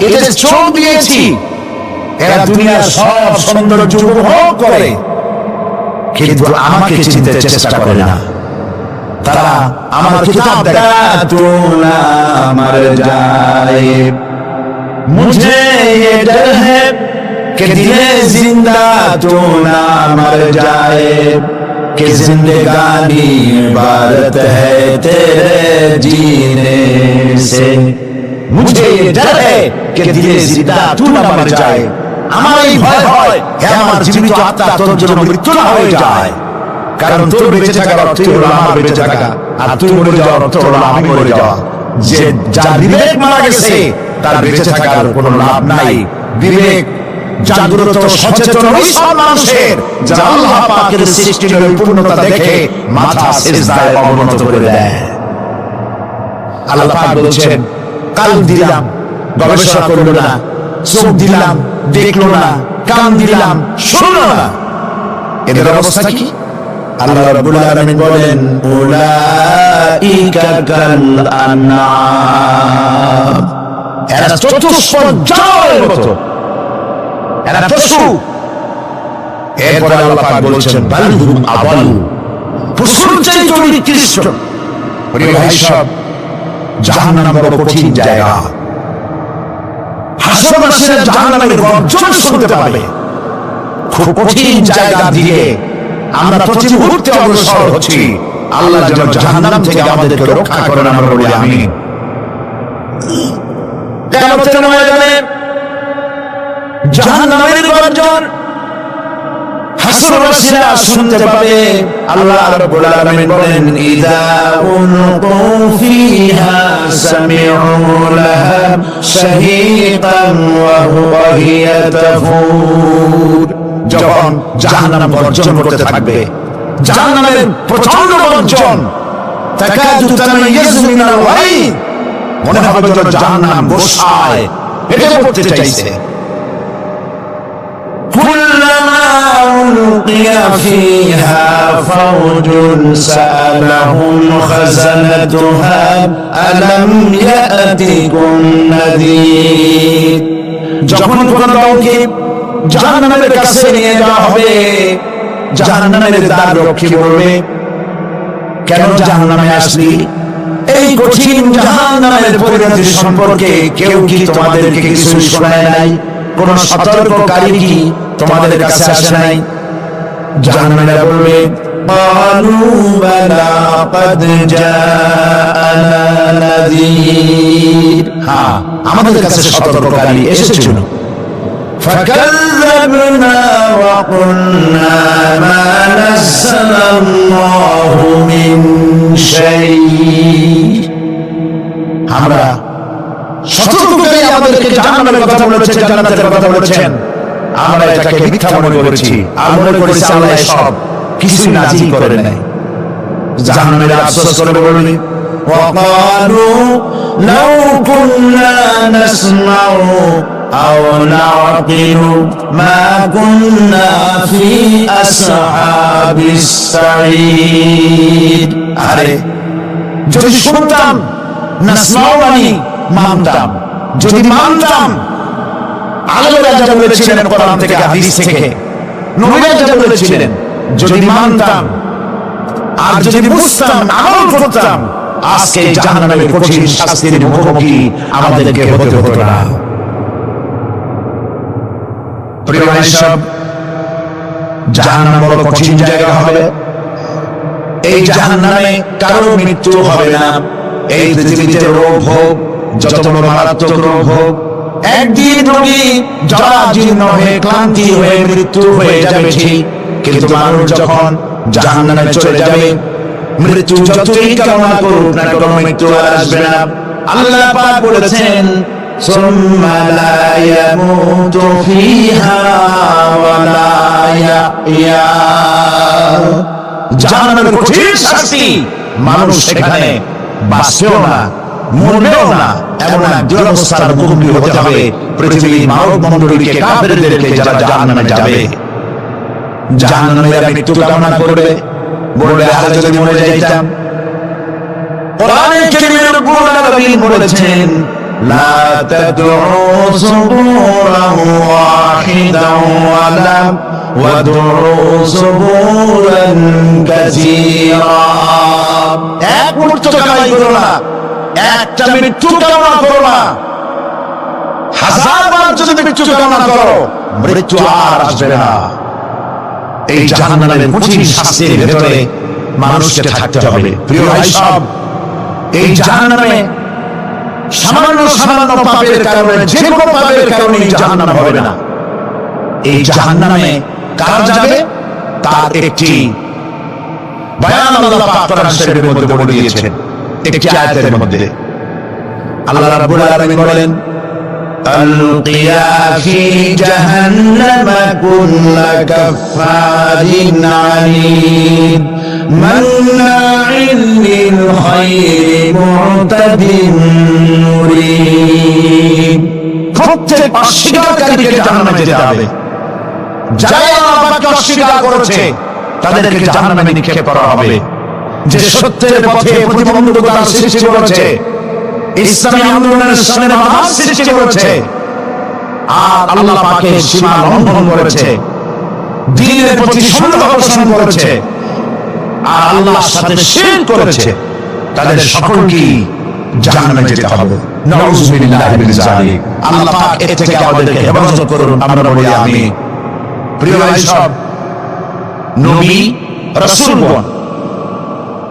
এদের চোখ দিয়েছি, এরা দুনিয়ার সব সৌন্দর্য উপভোগ করে, কিন্তু আমাকে চিনতে চেষ্টা করে না। তারা আমার কিতাব দেখে, আমার যায় মুঝে ये डर है कि दिले जिंदा तो ना मर जाए, कि जिंदगानी इबारत है तेरे जीने से। मुझे ये डर है कि दिले जिंदा तू ना मर जाए, আমার এই ভয় হয় হে আমার জীবিত আত্মা তোর জন্য মৃত্যু না হয়ে যায়। কারণ তোর বেঁচে থাকার অর্থ হলো আমার বেঁচে থাকা, আর তুই মরে যাওয়ার অর্থ হলো আমি মরে যাওয়া। যে যার বিবেক মারা গেছে তার বেঁচে থাকার কোনো লাভ নাই। বিবেক জাগ্রত সচেতন ওই সব মানুষের যারা আল্লাহ পাকের সৃষ্টির ওই পূর্ণতা দেখে মাথা সিজদায় অবনত করে দেয়। আল্লাহ পাক বলছেন, কাল দিলাম গবেষণা করলো না, চোখ দিলাম দেখলো না, কান দিলাম শুনলো না। এদের অবস্থা কি? আল্লাহ রাব্বুল আলামিন বলেন, উলাইকা কাল আনআম, এরা চতুষ্পদ জানোয়ারের মতো, এরা পশু। এরপরে আল্লাহ পাক বলছেন, বাল হুম আদাল, পশুর চাইতে নিকৃষ্ট। প্রিয় ভাই, সব জাহান্নাম বড় কঠিন জায়গা। হাসরবাসীরা জাহান্নামের গর্জন শুনতে পাবে। খুব কঠিন জায়গা দিয়ে আমরা প্রতি মুহূর্তে অগ্রসর হচ্ছি। আল্লাহ যেন জাহান্নাম থেকে আমাদেরকে রক্ষা করেন, আমরা বলি আমিন। কিয়ামতের ময়দানে জাহান্নামের গর্জন হাসরবাসীরা শুনতে পাবে। আল্লাহ রাব্বুল আলামিন বলেন, ইযা উনকু ফিহা সামিউ লাহা شهيقا وهي تفور যখন জাহান্নাম গর্জন করতে থাকবে জাহান্নামের প্রচন্ড গর্জন তাকাদু তামাইয়াজু মিনাল গায়ব মনে হবে যেন জাহান্নাম গোসায় এটা করতে চাইছে كلما ألقي فيها فوج سألهم خزنتها ألم يأتكم نذير যখন কোন দলকে জাহান্নামের কাছে নিয়ে যাওয়া হবে জাহান্নামের দ্বার রক্ষী বলবে কেন জাহান্নামে আসলি এই কঠিন জাহান্নামের পরিণতি সম্পর্কে কেউ কি তোমাদেরকে কিছু শোনায় নাই কোন সতর্ককারী কি তোমাদের কাছে আসে নাই জাহান্নামীরা বলবে قالوا بلى قد جاءنا نذير হ্যাঁ আমাদের কাছে সতর্ককারী এসেছিল فكذبنا وقلنا ما نزل الله من شيء আমরা সতর্ককারী আমাদেরকে জাহান্নামের কথা বলেছেন জান্নাতের কথা বলেছেন আমরা এটাকে মিথ্যা মনে করেছি আর মনে করেছি আল্লাহ সব কিছু নাজিল করে নাই জাহান্নামের আফসোস করে বললেন وقالوا لو كنا نسمع أو نعقل ما كنا في أصحاب السعير আরে যদি শুনতাম নাসমাউ মানে মানতাম যদি মানতাম আল্লাহ যা বলেছিলেন কোরআন থেকে হাদিস থেকে নবীরা যা বলেছিলেন যদি মানতাম আর যদি বুঝতাম আমল করতাম আজকে জাহান্নামের কঠিন শাস্তির মুখোমুখি আমাদেরকে হতে হতো না প্রিয় ভাই সব জাহান্নাম বড় কঠিন জায়গা হবে এই জাহান্নামে কারো মৃত্যু হবে না এই পৃথিবীতে রোগ হোক যত বড় মারাত্মক রোগ হোক একদিন রোগী জরাজীর্ণ হয়ে ক্লান্তি হয়ে মৃত্যু হয়ে যাবে ঠিক কিন্তু মানুষ যখন জাহান্নামে চলে যাবে মৃত্যু যতই কামনা করুক না কোনো মৃত্যু আর আসবে না আল্লাহ পাক বলেছেন সুম্মা লা ইয়ামুতু ফিহা ওয়া লা ইয়াহইয়া জাহান্নামের কঠিন শাস্তি মানুষ সেখানে বাঁচবেও না মরবেও না এমন এক দুরবস্থার মুখোমুখি হতে হবে পৃথিবীর মানব মণ্ডলীকে কাফেরদেরকে যারা জাহান্নামে যাবে জাহান্নামীরা মৃত্যু কামনা করবে বলবে আরে যদি মরে যাইতাম কোরআনে কারীমের রব্বুল আলামিন বলেছেন লা তাদউ সুবুরান ওয়াহিদান ওয়ালা ওয়াদউ সুবুরান কাসীরা এক মুহূর্ত কামাই করো না একটা মৃত্যু কামনা করো না হাজারবার যদি মৃত্যু কামনা করো মৃত্যু আর আসবে না এই জাহান্নামের কঠিন শাস্তির ভেতরে মানুষকে থাকতে হবে প্রিয় ভাই সব এই জাহান্নামে সামান্য সামান্য পাপের কারণে যে কোনো পাপের কারণে জাহান্নাম হবে না এই জাহান্নামে কারা যাবে তার একটি বয়ান আল্লাহ পাক কোরআন শরীফের মধ্যে বলে দিয়েছেন একটি আয়াতের মধ্যে আল্লাহ রাব্বুল আলামিন বলেন ألقيا في جهنم كل كفار عنيد مناع للخير معتد مريب প্রত্যেক অস্বীকারীকে জাহান্নামে যেতে হবে যারা আল্লাহকে অস্বীকার করেছে তাদেরকে জাহান্নামে নিক্ষেপ করা হবে যে সত্যের পথে প্রতিবন্ধকতার সৃষ্টি করেছে ইসলামী আন্দোলনের সামনে বাধা সৃষ্টি করেছে আর আল্লাহ পাকের সীমা লঙ্ঘন করেছে দ্বীনের প্রতি সন্দেহ পোষণ করেছে আর আল্লাহর সাথে শিরক করেছে তাদের সকলকে জাহান্নামে যেতে হবে নাউযুবিল্লাহি মিন যালিক আল্লাহ পাক এর থেকে আমাদেরকে হেফাজত করুন আমরা বলি আমিন প্রিয় ভাই সব নবী রাসূলগণ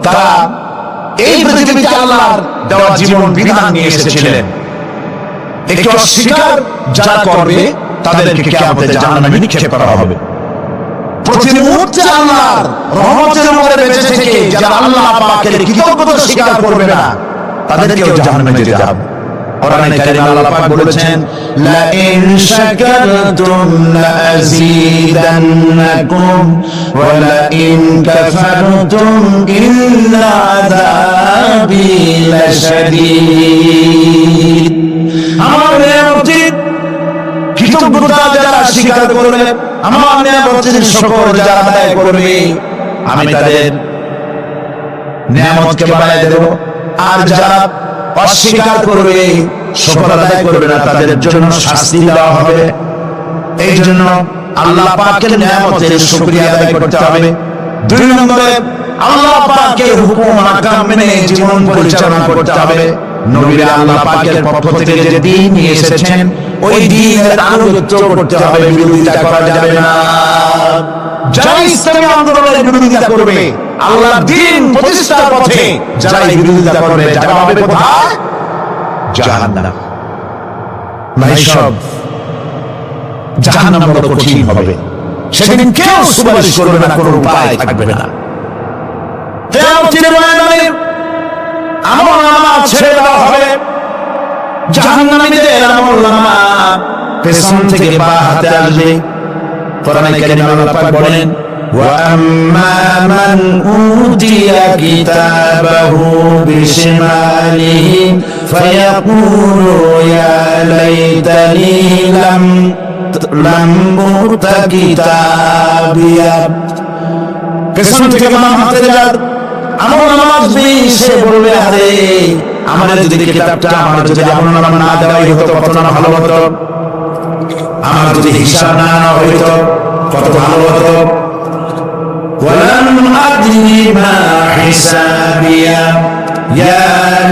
তারা এই পৃথিবীতে আল্লাহর দেওয়া জীবন বিধান নিয়ে এসেছিলেন একটু অস্বীকার যারা করবে তাদেরকে কিয়ামতে জাহান্নামে নিক্ষেপ করা হবে প্রতি মুহূর্তে আল্লাহর রহমতের মধ্যে বেঁচে থেকে যারা আল্লাহ পাকের কৃতজ্ঞতা স্বীকার করবে না তাদেরকেও জাহান্নামে যেতে হবে কোরআনে কারিমে আল্লাহ পাক বলেছেন লা ইন শাকারতুম লা আযীদান্নাকুম ওয়া লা ইন কাফারতুম ইন্না আযাবি লাশাদীদ। আমার নিয়ামতের কৃতজ্ঞতা যারা স্বীকার করবে, আমার নিয়ামতের শুকর যারা আদায় করবে, আমি তাদের নিয়ামতকে বাড়ায় দেব। আর যারা অস্বীকার করবে, শুকর আদায় করবে না, তাদের জন্য শাস্তি দেওয়া হবে। এই জন্য আল্লাহ পাকের নিয়ামতের শুকরিয়া আদায় করতে হবে। 2 নম্বরে আল্লাহ পাকের হুকুম আহকাম মেনে জীবন পরিচালনা করতে হবে। নবীরা আল্লাহ পাকের পক্ষ থেকে যে দ্বীন নিয়ে এসেছেন, ওই দ্বীনের আনুগত্য করতে হবে, বিরোধিতা করা যাবে না। যারা ইসলামী আন্দোলনের বিরোধিতা করবে, আল্লাহর দ্বীন প্রতিষ্ঠার পথে যারা বিরোধিতা করবে, যারা হবে কোথায়? জাহান্নাম। ভাই সব, জাহান্নাম বড় কঠিন হবে। সেদিন কেউ সুপারিশ করবে না, কোনো উপায় থাকবে না। কিয়ামতের ময়দানে আমলনামা ছেড়ে দেওয়া হবে। জাহান্নামীদের আমলনামা পেছন থেকে বাঁ হাতে আসবে। কোরআনে কারিমে আল্লাহ পাক বলেন ওয়া আম্মা মান উতিয়া কিতাবাহু বিশিমালিহি ফায়াকুলু ইয়া লাইতানি লাম উতা কিতাবিয়া। পেছন থেকে বাঁ হাতে যার আমলনামা আসবে, সে বলবে আরে আমার যদি কিতাবটা, আমার যদি আমলনামা না দেওয়াই হতো কত না ভালো হতো, আমার যদি হিসাব না নেওয়া হইতো কত ভালো হতো। ওয়ালাম আদরি মা হিসাবিয়া ইয়া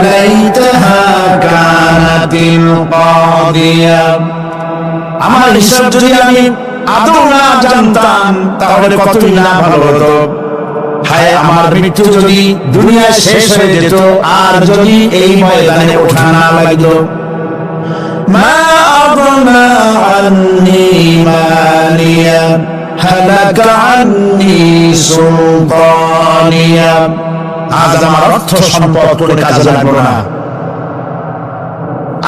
লাইতাহা কানাতিল কাদিয়া। আমার হিসাব যদি আমি আদৌ না জানতাম, তাহলে কতই না ভালো হতো। হায় আমার মৃত্যু যদি দুনিয়ায় শেষ হয়ে যেত, আর যদি এই ময়দানে ওঠা না লাগতো। মা আগনা আন্নি মালিয়া হালাকা আন্নি সুলতানিয়া। আজ আমার অর্থ সম্পদ কোনো কাজে লাগলো না,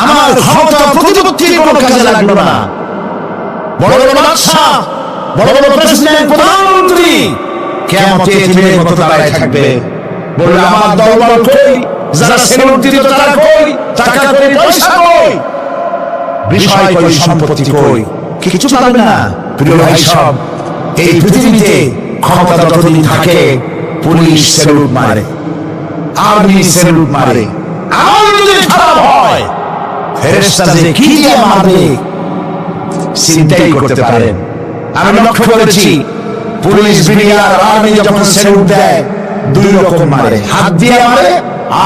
আমার ক্ষমতা প্রতিপত্তি কোনো কাজে লাগলো না। বড় বড় বাদশা, বড় বড় প্রেসিডেন্ট, প্রধানমন্ত্রী কিয়ামতে এতিমের মতো দাঁড়ায় থাকবে, বলবে আমার দলবল কই, যারা সেলুট দিত তারা কই, টাকা কই, পয়সা কই, বিষয় কই, সম্পত্তি কই, কিছু পাবে না। প্রিয় ভাই সব, এই পৃথিবীতে ক্ষমতা যতদিন থাকে, পুলিশ সেলুট মারে, আর্মি সেলুট মারে। আমল যদি খারাপ হয়, ফেরেশতা যে কি দিয়ে মারবে চিন্তাই করতে পারেন। আমি লক্ষ্য করেছি, পুলিশ, বিডিআর, আর্মি যখন সেলুট দেয়, 2 রকম মারে, হাত দিয়ে মারে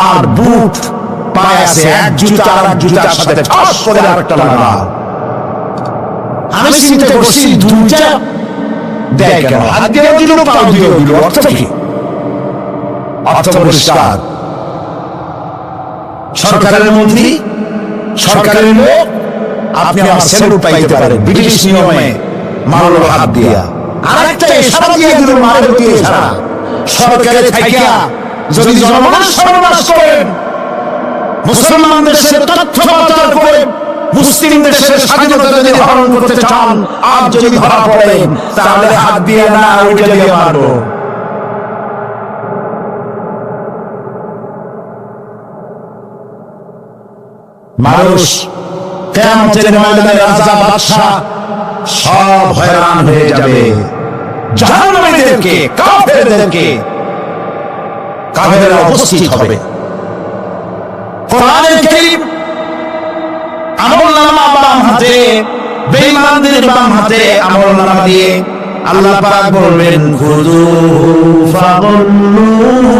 আর বুট পায়ে আছে, এক জুতা আর এক জুতার সাথে ঠাস করে আরেকটা লাগা। আমি চিন্তা করছি 2টা দেয় কেন, হাত দিয়ে দিল, পাও দিয়ে দিল, অর্থ কি? অর্থ পরিষ্কার। সরকারের মন্ত্রী, সরকারের লোক, আপনি আমার সেলুট পাইতে পারেন, ব্রিটিশ নিয়মে মারলো হাত দিয়া, আরেকটা ইশারা দিয়ে দিল, মারলো দিয়ে ইশারা। সরকারে থাইকা যদি জনগণের সর্বনাশ করেন, মুসলমান দেশের তথ্য পাচার করে মুসলিম দেশের স্বাধীনতা যদি হরণ করতে চান, আর যদি ধরা পড়েন, তাহলে হাত দিয়ে না, ওইটা দিয়ে মারবো। মানুষ কিয়ামতের ময়দানে রাজা বাদশা সব হয়রান হয়ে যাবে। জাহান্নামীদেরকে, কাফেরদেরকে, কাফেররা উপস্থিত হবে। কোরআনে কারীম আমলনামা বাম হাতে, বেঈমানদের বাম হাতে আমলনামা দিয়ে আল্লাহ পাক বলবেন খুযুহু ফাগুল্লুহু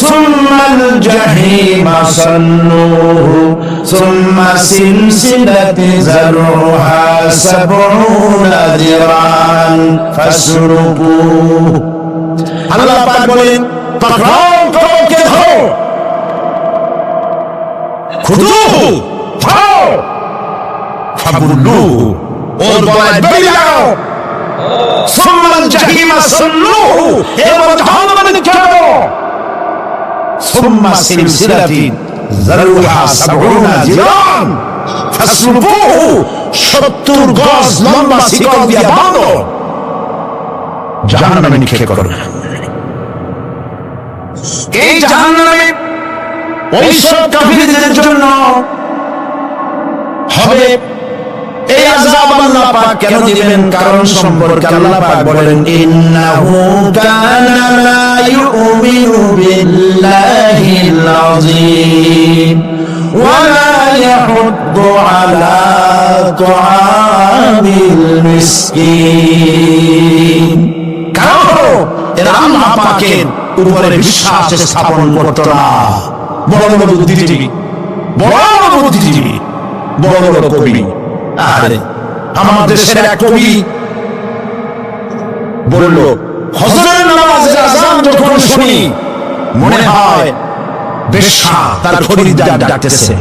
সুম্মাল জাহিমা সাল্লুহু সুম্মা সিলসিলাতি যারউহা সাবউনা যিরান ফাসলুকুহু। আল্লাহ পাক বলেন পাকড়াও, কে ধরো, খুযুহু ফাও ফাগুল্লুহু, ওর গলায় দড়ি লাগাও, সুম্মাল জাহিমা সাল্লুহু, এরপর জাহান্নামে নিক্ষেপ করো, সুম্মা সিলসিলাতিন যারুহা ৭০ জিরান ফাসলুকুহু ৭০ গজ লম্বা শিকল দিয়ে বাঁধো, জাহান্নামে নিক্ষেপ করো। এই জাহান্নামে ওই সব কাফিরদের জন্য হবে এই আযাব। আল্লাহ পাক কেন দিবেন কারণ সম্পর্কে আল্লাহ পাক বলেন, ইন্নাহু কানা লা ইউমিনু বিল্লাহিল আযীম ওয়া লা ইয়াহুদ্দু আলা তুআমিল মিসকিন। কারণ এরা আল্লাহ পাকের উপরে বিশ্বাস স্থাপন করত না। বড় বড় বুদ্ধিজীবী, বড় বড় বুদ্ধিজীবী, বড় বড় কবি। আরে আমার দেশের এক কবি বলল, হজরের নামাজের আযান যখন শুনি মনে হয় বেশ্যা তার খরিদ্দার ডাকতেছে।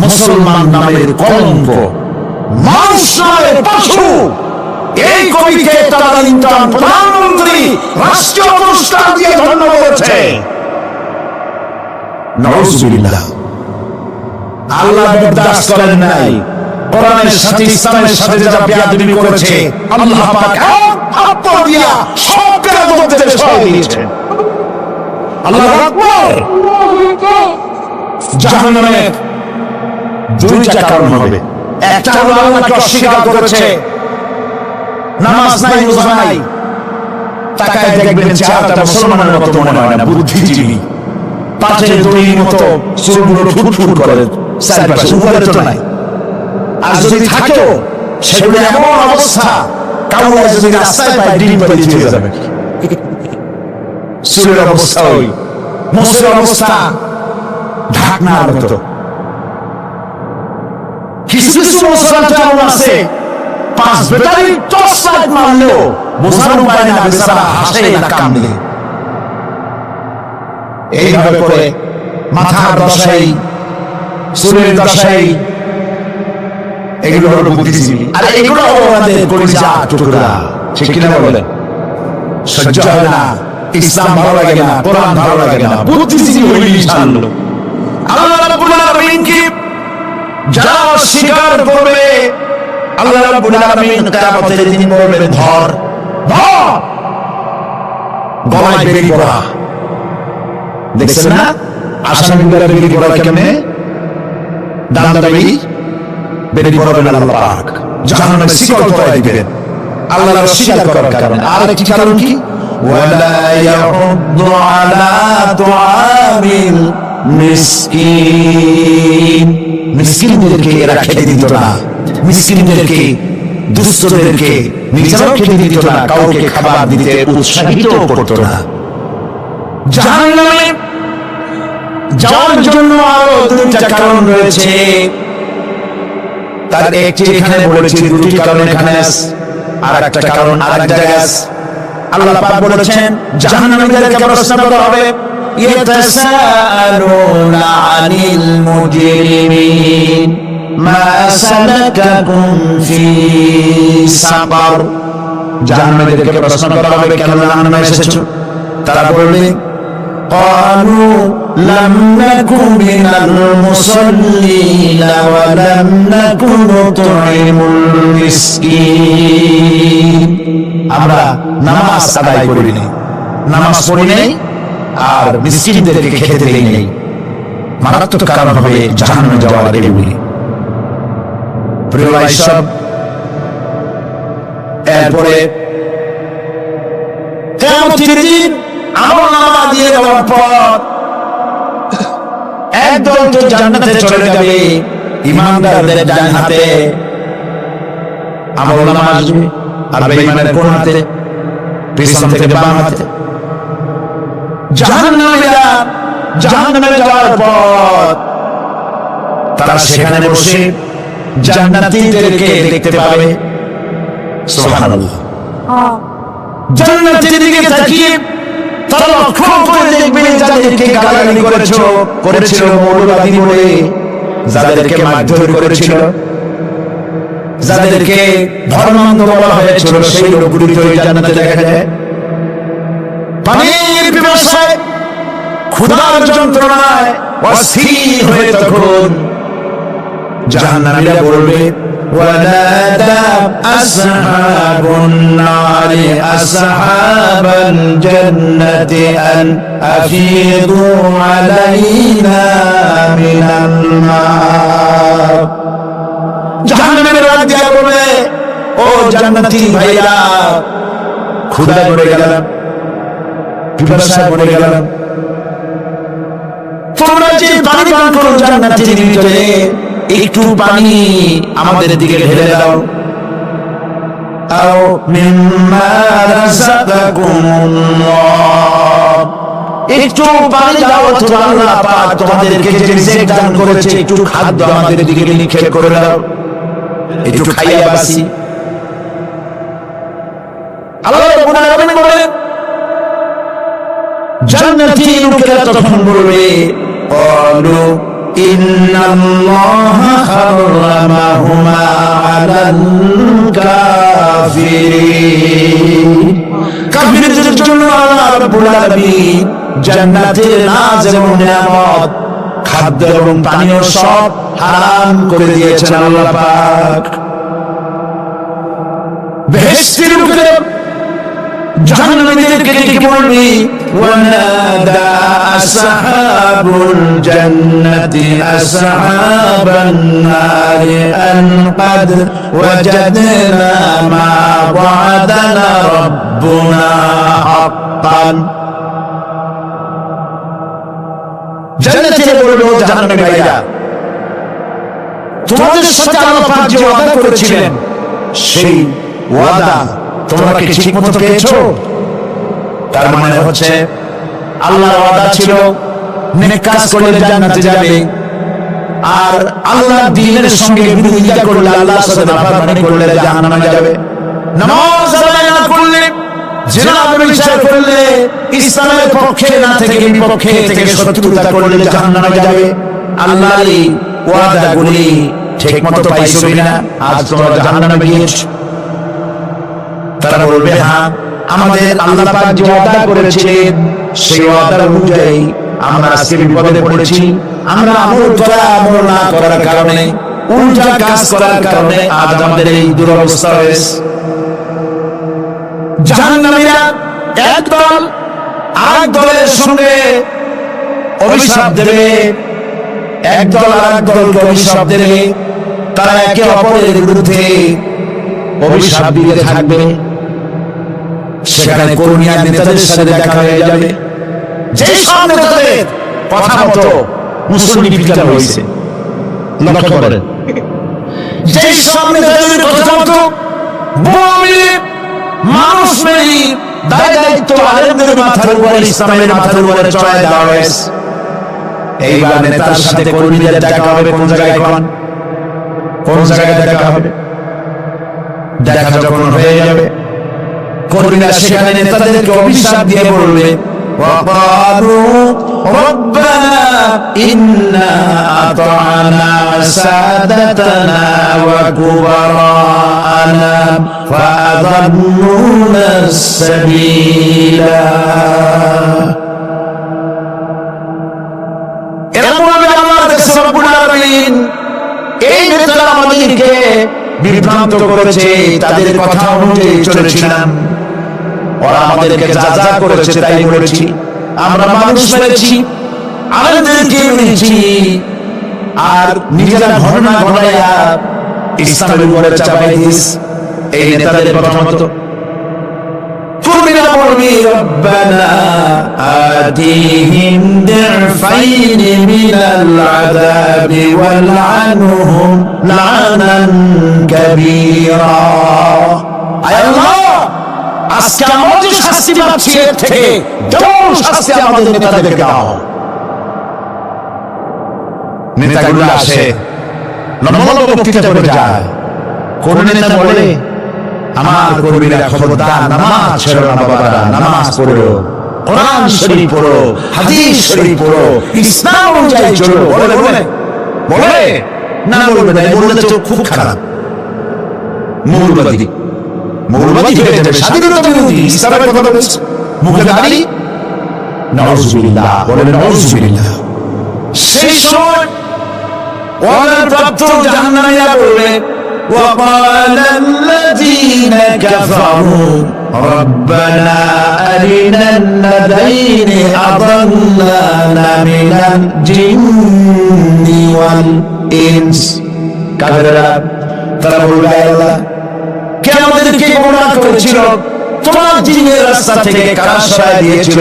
মুসলমান নামের কলঙ্ক, মানুষ নামের পশু। এই কবিকে তদানীন্তন প্রধানমন্ত্রী রাষ্ট্রীয় পুরস্কার দিয়ে ধন্য করেছে। নাউযুবিল্লাহ। আল্লাহ বরদাস্ত করেন নাই। কোরআনের সাথে ইসলামের সাথে যারা বেয়াদবি করেছে, আল্লাহ পাক আপন দিয়া সব বেয়াদবদের সরিয়ে দিয়েছেন। আল্লাহু আকবার। জাহান্নামে দুইটা কারণ হবে। একটা হলো আল্লাহকে অস্বীকার করেছে, নামাজ নাই, রোজা নাই। তাকায় দেখবেন চেহারাটা মুসলমানের মতো মনে হয় না, বুদ্ধিজীবী। পাটের দড়ির মতো চুলগুলো ফুটফুট করে, চারপাশে উপরে তো নাই। আর যদি থাকেও সেগুলো এমন অবস্থা, কাউকে যদি রাস্তায় পায় ডিম পাড়িয়ে দিয়ে যাবে। চুলের অবস্থা ওই, মোষের অবস্থা ঢাকনার মতো। কিছু কিছু মুসলমান এমন আছে, 5 ব্যাটারি টর্চ লাইট মারলেও বোঝার উপায় না, বেচারা হাসে না কান্দে। এইভাবে করে মাথার দশাই, চুলের দশাই, এগুলো হলো বুদ্ধিজীবী। আর এগুলো আমাদের কলিজা টুকরা, ঠিক কিনা বলেন? সহ্য হয় না, ইসলাম ভালো লাগে না, কোরআন ভালো লাগে না, বুদ্ধিজীবী হইলেই জানলো। আল্লাহ রাব্বুল আলামিন কি যারা স্বীকার করবে, আল্লাহ রাব্বুল আলামিন কিয়ামতের দিন বলবেন, ধর ধর, গলায় বেড়ি পড়া। দেখছেন না আসামিগুলোর বেড়ি পড়া কেমনে? দান্দাবি বেড়ি পড়াবেন আল্লাহ পাক, জাহান্নামের শিকল পরাই দিবেন আল্লাহর অস্বীকার করার কারণে। আর একটি কারণ কি? ওয়ালা ইয়াহুদ্দু আলা তুআমিল মিসকিন। মিসকিনদেরকে এরা খেতে দিত না, মিসকিনদেরকে, দুস্থদেরকে নিজেরাও খেতে দিত না, কাউকে খাবার দিতে উৎসাহিত করত না। জাহান্নামে যাওয়ার জন্য আরো দুইটা কারণ রয়েছে। তার একটি এখানে বলেছি, দুটি কারণ এখানে আছে, আর একটা কারণ আর এক জায়গায় আছে। আল্লাহ পাক বলেছেন জাহান্নামীদেরকে প্রশ্ন করা হবে, ইয়াতাসাআলুনা আনিল মুজরিমিন মা সালাকাকুম ফি সাকার। জাহান্নামীদেরকে প্রশ্ন করা হবে, কেন জাহান্নামে এসেছো? তারা বলবে, قالوا لم نكن من المصلين ولم نكن نطعم المسكين। আমরা নামাজ আদায় করি নাই, নামাজ পড়ি নাই, আর মিসকিনদেরকে খেতে দেই নাই। মারাত্মক কারণ হবে জাহান্নামে যাওয়ার এগুলি। প্রিয় ভাই সব, এরপরে কিয়ামতের দিন আমলনামা দিয়ে দেওয়ার পর একদল তো জান্নাতে চলে যাবে, ঈমানদারদের ডান হাতে আমলনামা আসবে, আর বেঈমানের কোন হাতে? পিছন থেকে বাম হাতে। জাহান্নামীরা জাহান্নামে যাওয়ার পর তারা সেখানে বসে জান্নাতীদেরকে দেখতে পাবে। সুবহানাল্লাহ। জান্নাতের দিকে তাকিয়ে তারা লক্ষ্য করে দেখবে, যাদেরকে গালাগালি করেছিল মৌলবাদী বলে, যাদেরকে মারধর করেছিল, যাদেরকে ধর্মান্ধ বলা হয়েছিল, সেই লোকগুলি তো জান্নাতে দেখা যায়। পানির পিপাসায় ক্ষুধার যন্ত্রণায় অস্থির হয়ে তখন জাহান্নামীরা বলবে ওয়ানাদা আসহাবুন নারি আসহাবাল জান্নাতি আন আফিদু আলাইনা মিনাল মা। জাহান্নামের ডাক দিয়া বলবে ও জান্নাতি ভাইরা, ক্ষুধায় মরে গেলাম, পিপাসায় মরে গেলাম, তোমরা যে পানি পান করো জান্নাতের ভিতরে একটু পানি আমাদের দিকে ঢেলে দাও। আও মিম্মা রাযাকাকুমুল্লাহ, একটু পানি দাও অথবা আল্লাহ পাক তোমাদেরকে যে রিজিক দান করেছে একটু খাদ্য আমাদের দিকে নিক্ষেপ করে দাও, একটু খাইয়া বাসি। আল্লাহ রাব্বুল আলামিন বলেন জান্নাতি লোকেরা তখন বলবে ক্বালু ইন্নাল্লাহা হারামাহুমা আলাল কাফিরিন, কাফিরদের জন্য আল্লাহ রাব্বুল আলামিন জান্নাতের নাজ এবং নিয়ামত, খাদ্য এবং পানীয় সব হারাম করে দিয়েছেন আল্লাহ পাক। বেহেশতের লোকেরা জাহান্নামীদেরকে ডেকে বলবে ওয়ানাদা আসহাবুল জান্নাতি আসহাবান নারি আন ক্বাদ ওয়াজাদনা মা ওয়া'াদানা রাব্বুনা হাক্কান। জান্নাতে বলবে ও জাহান্নামী ভাইরা, তোমাদের সাথে আল্লাহ পাক যে ওয়াদা করেছিলেন সেই ওয়াদা তোমরা কি ঠিক মতো পেয়েছো? তার মানে হচ্ছে আল্লাহর ওয়াদা ছিল নেক কাজ করলে জান্নাতে যাবে, আর আল্লাহর দ্বীনের সঙ্গে বিরোধিতা করলে, আল্লাহর সাথে নাফরমানি করলে জাহান্নামে যাবে। নামাজ আদায় না করলে, জিনা ব্যভিচার করলে, ইসলামের পক্ষে না থেকে বিপক্ষে থেকে শত্রুতা করলে জাহান্নামে যাবে। আল্লাহর এই ওয়াদাগুলি ঠিকমতো পাইছো কিনা? আজ তোমরা জাহান্নামে গিয়েছো। তারা বলবে হ্যাঁ, আমাদের আল্লাহ পাক যে ওয়াদা করেছিলেন সেই ওয়াদা অনুযায়ী আমরা আজকে বিপদে পড়েছি। আমরা আমল না করার কারণে, উল্টা কাজ করার কারণে আজ আমাদের এই দুরবস্থা হয়েছে। জাহান্নামীরা এক দল আরেক দলের সঙ্গে অভিশাপ দেবে, এক দল আরেক দলকে অভিশাপ দেবে। তারা একে অপরের বিরুদ্ধে অভিশাপ দিতে থাকবে। সেখানে কর্মীরা নেতাদের সাথে দেখা হয়ে যাবে। যে সব নেতাদের কথা মতো মুসলিম বিচার হয়েছে, লক্ষ্য করেন, যে সব নেতাদের কথা মতো মানুষ মেরি দায়িত্ব আলেমদের মাথার উপরে, ইসলামের মাথার উপরে চড়ায় দেওয়া হয়েছে। এইবার নেতার সাথে কর্মীদের দেখা হবে কোন জায়গায়, কোন জায়গায় দেখা হবে? দেখা যখন হয়ে যাবে, কর্মীরা সেখানে নেতাদেরকে অভিশাপ দিয়ে বলবে ওয়াকালু রব্বানা ইন্না আতা'না সাদাতানা ওয়া কুবারানা ফাআযাল্লুনা আস-সাবিলা। এরা বলবে আল্লাহ রাব্বুল আলামিন এই নেতারা আমাদেরকে বিভ্রান্ত করেছে, তাদের কথা অনুযায়ী চলেছিলাম, ওরা আমাদেরকে যা যা করেছে তাই করেছি। আমরা মানুষ মেরেছি, আলেমদেরকে মেরেছি, আর নিজেরা ঘটনা ঘটাইয়া ইসলামের উপরে চাপাই দিস এই নেতাদের কথা মতো। কর্মীরা বলবি রব্বানা আতিহিম দি'ফাইনি মিনাল আযাবি ওয়ালআনহুম লা'নান কাবীরা। আয় আল্লাহ, আজকে আমরা যে শাস্তি পাচ্ছি এর থেকে ডবল শাস্তি আমাদের নেতাদেরকে দাও। নেতাগুলো আসে, লম্বা বক্তৃতা করে যায়। কোন নেতা বলে আমার কর্মীরা খবরদার নামাজ ছেড়ো না বাবারা, নামাজ পড়ো, কোরআন শরীফ পড়ো, হাদিস শরীফ পড়ো, ইসলাম অনুযায়ী চলো। বলে বলে বলে না, বলবে না, বললে তো খুব খারাপ, মৌলবাদী মৌলবাদী হয়ে যাবে, স্বাধীনতা বিরোধী, ইসলামের কথা বলছে, মুখে দাড়ি, নাউজুবিল্লাহ, বলেন নাউজুবিল্লাহ। সেই সময় ওয়াদার প্রাপ্ত জাহান্নামীরা বলবে وقال الذين كفروا ربنا أرنا الذين أضلانا من الجن والإنس কাফেররা তারা বলবে আল্লাহ কে আমাদেরকে গোমরাহ করেছিল, তোমার জিনের রাস্তা থেকে কারা সরায় দিয়েছিল,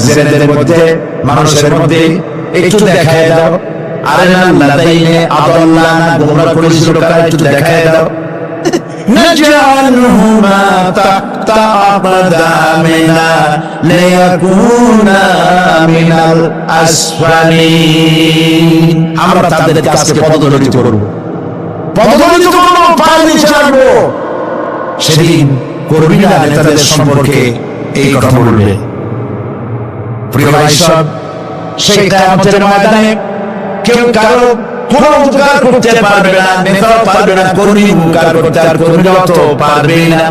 জিনেদের মধ্যে মানুষের মধ্যে একটু দেখায় দাও, আরেনা লাদাইনে আদাল্লানা গোমরাহ করেছিল কারা একটু দেখায় দাও, নাজআলহুমা তাহতা আকদামিনা লিয়াকুনা মিনাল আসফালিন, আমরা তাদেরকে আজকে পদদলিত করব, পদদলিত করব, পায়ের নিচে রাখবো। সেদিন কর্মীরা নেতাদের সম্পর্কে এই কথা বলবে। প্রিয় ভাই সব, সেই কিয়ামতের ময়দানে কেউ কারো কোনো উপকার করতে পারবে না, নেতাও পারবে না, কর্মী উপকার করতে আর কর্মীরাও তো পারবে না।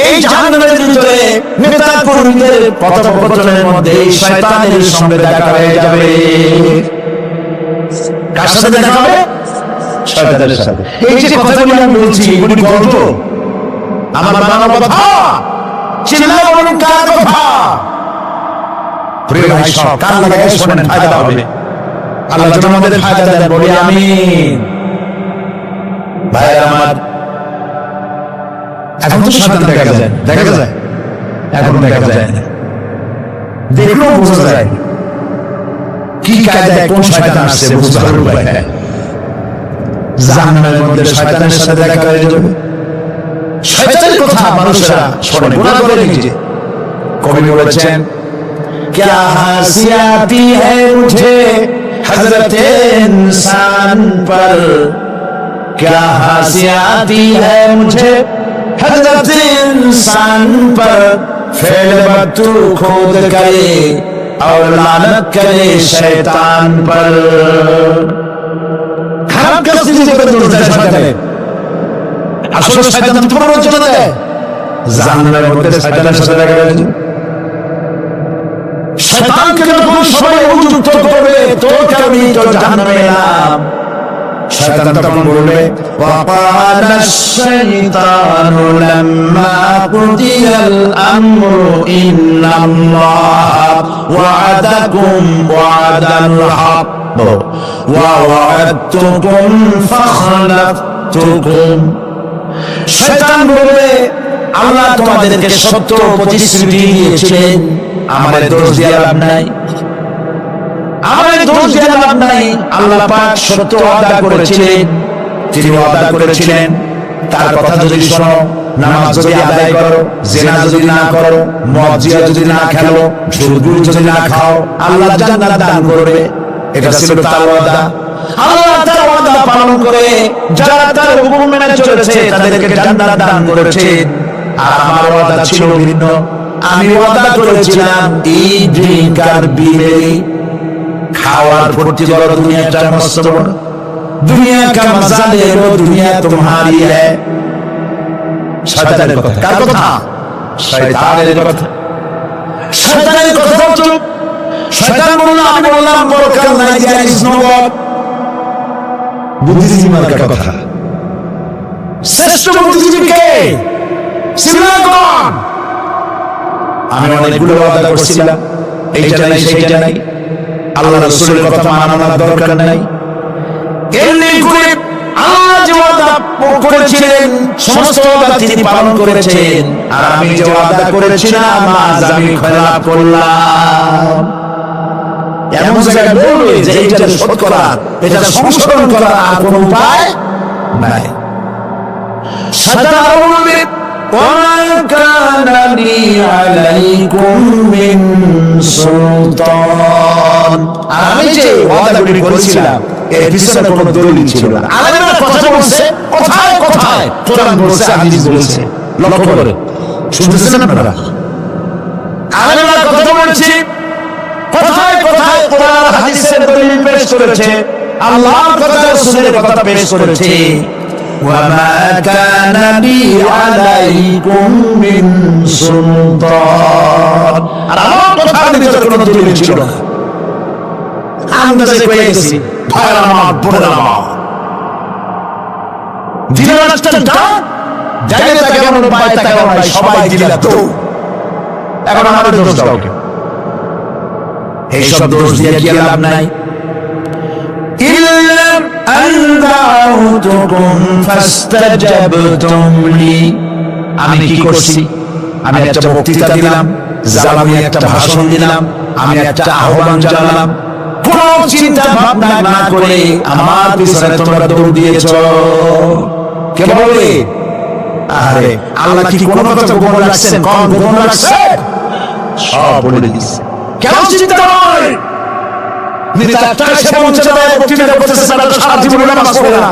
এই জাহান্নামের ভিতরে নেতা কর্মীদের কথোপকথনের মধ্যে শয়তানের সঙ্গে দেখা হয়ে যাবে। কার সাথে দেখা হবে? শয়তানের সাথে। এই যে কথাগুলো আমি বলছি এগুলি গল্প, আমার বানানো কথা, চিল্লায় বলুন কার কথা? প্রিয় ভাই সব, কান লাগাই শোনেন, ফায়দা হবে। আল্লাহ যেন আমাদের ফায়দা দেন, বলি আমিন। ভাইরা আমার, এখন তো শয়তান দেখা যায়, দেখা যায়, এখন দেখা যায় না, দেখলেও বোঝা যায় কি কায়দায় কোন শয়তান আসছে, বুঝবার উপায় নেই। জাহান্নামের মধ্যে শয়তানের সাথে দেখা হয়ে যাবে। শয়তানের কথা মানুষেরা শোনে, গুনাহ করে নিজে। কবি বলেছেন, क्या हंसी आती है मुझे हजरत इंसान पर, क्या हंसी आती है मुझे हजरत इंसान पर, फेल बतू खुद करे और लानत करे शैतान पर। খারাপ কাজ নিজে করে দোষ দেয় শয়তানের, আসলে শয়তান তোমার জন্য দেয়। জাহান্নামের মধ্যে শয়তানের সাথে দেখা হয়েছে। শয়তানকে যখন সবাই অভিযুক্ত করবে, তোর কারণেই তো জাহান্নামে এলাম, শয়তান তখন বলবে, وَقَالَ الشَّيْطَانُ لَمَّا قُضِيَ الْأَمْرُ إِنَّ اللَّهَ وَعَدَكُمْ وَعْدَ الْحَقِّ وَوَعَدتُّكُمْ فَأَخْلَفْتُكُمْ। শয়তান বলবে, আল্লাহ তোমাদেরকে সত্য প্রতিশ্রুতি দিয়েছিলেন, আমাদের দোষ দিয়ে লাভ নাই, আমাদের দোষ দিয়ে লাভ নাই। আল্লাহ পাক সত্য ওয়াদা করেছিলেন, তিনি ওয়াদা করেছিলেন তার কথা যদি শোনো, নামাজ যদি আদায় করো, জিনা যদি না করো, মদ জিয়া যদি না খেলো, সুদ যদি না খাও, আল্লাহ জান্নাত দান করবে। এটা ছিল তার ওয়াদা। আল্লাহ তার ওয়াদা পালন করে যারা তার হুকুম মেনে চলেছে তাদেরকে জান্নাত দান করেছেন। আর আমার ওয়াদা ছিল ভিন্ন। আমি ওয়াদা করেছিলাম এই ড্রিঙ্ক আর বিড়ি খাওয়ার ফুর্তি করো, দুনিয়াটা মস্ত বড়, দুনিয়া কা মজা লে লো, দুনিয়া তোমারি হ্যায়। শয়তানের কথা। কার কথা? শয়তানের কথা। শয়তানের কথা তো শয়তান বলল, আমি বললাম পরকাল নাই, দেয়ার ইজ নো গড। বুদ্ধিজীবীর কথা। শ্রেষ্ঠ বুদ্ধিজীবী কে? সিলাগন। আমি অনেকগুলো ওয়াদা করছিলাম, এইটা নাই সেইটা নাই, আল্লাহ রাসূলের কথা মানার দরকার নাই। এমনি করে আল্লাহ যে ওয়াদা করেছিলেন সমস্ত ওয়াদা তিনি পালন করেছেন, আর আমি যে ওয়াদা করেছিলাম আজ আমি খেলাপ করলাম। এমন জায়গায় বলবে যে এইটা শোধ করার, এটা সংশোধন করার আর কোনো উপায় নাই। শয়তান আরো বলবে, وَمَا كَانَ لِي عَلَيْكُمْ مِنْ سُلْطَانٍ। আমি যে ওয়াদাগুলি করেছিলাম এর পিছনে কোনো দলিল ছিল না। আলেমরা কথা বলছে, কোথায় কোথায় কোরআন বলছে, হাদিস বলছে, লক্ষ্য করে শুনতেছেন আপনারা? আলেমরা কথা বলছে, কোথায় কোথায় কোরআন হাদিসের দলিল পেশ করেছে, আল্লাহর কথা রাসূলের কথা পেশ করেছে। وما كان لي عليكم من سلطان আর আমার কথার ভিতরে কোনো দলিল ছিল না আন্দাজে কয়ে গেছি ভাইরা আমার বোনেরা আমার দিনের একটা ডাক জায়গা থেকে আমার বাইরে তাকাও নাই সবাই দিলা তো এখন আমাদের দোষ দাও কেন এইসব দোষ দিয়ে কি লাভ নাই ইল্লাম আন দাউতুকুম ফাস্তাজাবতুম লি আমি কি করছি আমি একটা বক্তৃতা দিলাম জালামি একটা ভাষণ দিলাম আমি একটা আহ্বান জানালাম কোনো চিন্তা ভাবনা না করে আমার পিছনে তোমরা দৌড় দিয়েছো কে বলবে আরে আল্লাহ কি কোনো কথা গোপন রাখছেন কোন গোপন রাখছেন সব বলে দিয়েছে কেন চিন্তা নয় নেতা তার সে মঞ্চে দাঁড়িয়ে বক্তৃতা করতেছে তারা সারা জীবন নামাজ পড়ে না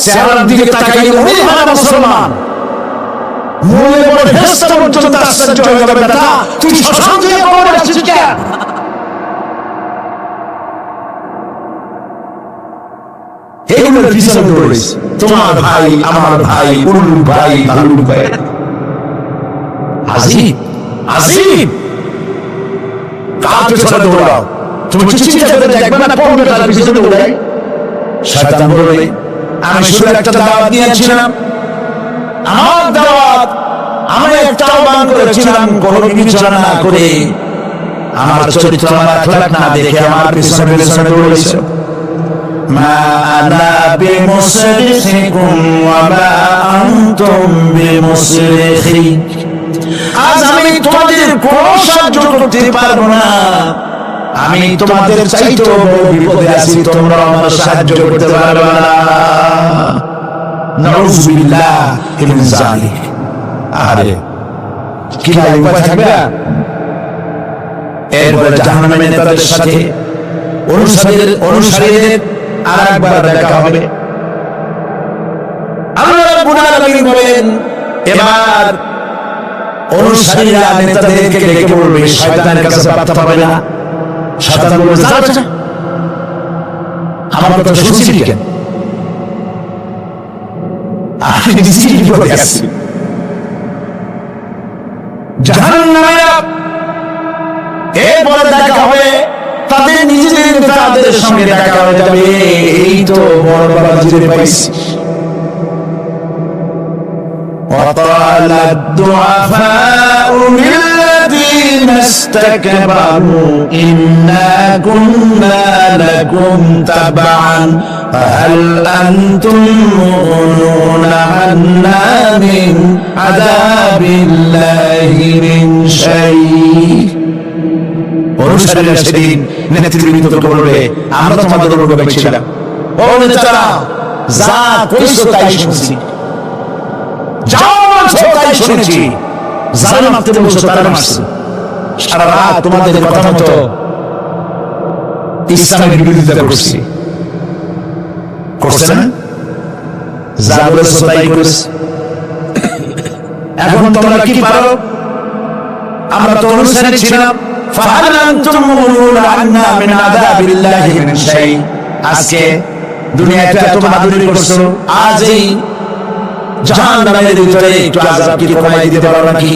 চেহারার দিকে তাকাইলে উনি ভালো মুসলমান মূলে বড় হেস্তা পর্যন্ত আশ্চর্য হয়ে যাবে বেটা তুই শ্মশান দিয়ে কবরে আসছিস কেন এইগুলোর পিছনে দৌড়েছে তোমার ভাই আমার ভাই উল্লু ভাই ভালু ভাই আজিব আজিব কার পিছনে দৌড়াও তুমি চিন্তা করে দেখবে না কোন বেটার পিছনে দৌড়াই শয়তান বলবে আমি শুধু একটা দাওয়াত দিয়েছিলাম আমার দাওয়াত আমি একটা আহ্বান করেছিলাম কোনো বিবেচনা না করে আমার চরিত্র আমার আখলাক না দেখে আমার পিছনে পিছনে দৌড়েছো মা আনা বিমুসরিখিকুম ওয়া মা আনতুম বিমুসরিখি আজ আমি তোমাদের কোনো সাহায্য করতে পারবো না আমি তোমাদের চাইতে বড় বিপদে আছি তোমরা আমার সাহায্য করতে পারবে না নাউযুবিল্লাহ মিন যালিক আরে কি লাই উপায় থাকবে এরপরে জাহান্নামের নেতাদের সাথে অনুসারীদের আরেকবার দেখা হবে আল্লাহ রাব্বুল আলামিন বলেন এবার অনুসারীরা নেতাদেরকে ডেকে বলবে শয়তানের কাছে পাত্তা পাবে না শয়তান বলবে যা যা আমার কথা শুনছিস কেন আমি নিজেই বলে আসছি জাহান্নামে এরপরে দেখা হবে তাদের নিজেদের নেতাদের সঙ্গে দেখা হয়ে যাবে এই তো বড় বাবাজিরে পাইছি وقال الضعفاء للذين استكبروا إنا كنا لكم تبعا فهل أنتم مغنون عنا من عذاب الله من شيء অনুসারীরা সেদিন নেতৃবৃন্দকে বলবে আমরা তোমাদের অনুগত ছিলাম ও নেতারা যা কইছো তাই শুনছি যাও বলছো তাই শুনেছি যারা মারতে বলছো তারা মারছে সারা রাত তোমাদের কথা মতো ইসলামের বিরোধিতা করছি করছে না যা বলেছো তাই করেছে এখন তোমরা কি পারো আমরা তো অনুসারী ছিলাম فهل أنتم مغنون عنا من عذاب الله من شيء আজকে দুনিয়াতে এত বাহাদুরি করছো আজই জাহান্নামের ভিতরে একটু আযাব কি কমাই দিতে পারো নাকি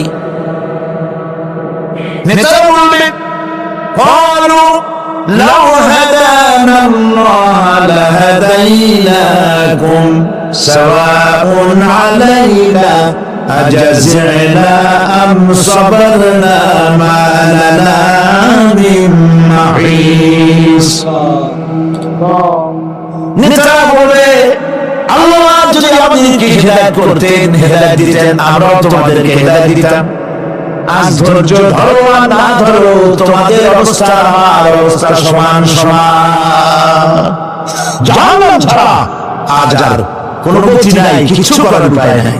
নেতারা বলবে قالوا لو هدانا الله لهديناكم سواء علينا أجزعنا أم صبرنا ما لنا من محيص নেতারা বলবে আল্লাহ যদি আমাদেরকে হিদায়াত করতেন হিদায়াত দিতেন আমরাও তোমাদেরকে হিদায়াত দিতাম আজ ধৈর্য ধরো আর না ধরো তোমাদের অবস্থা আমার অবস্থা সমান সমান জাহান্নাম ছাড়া আজ আর কোনো গতি নাই কিছু করার উপায় নাই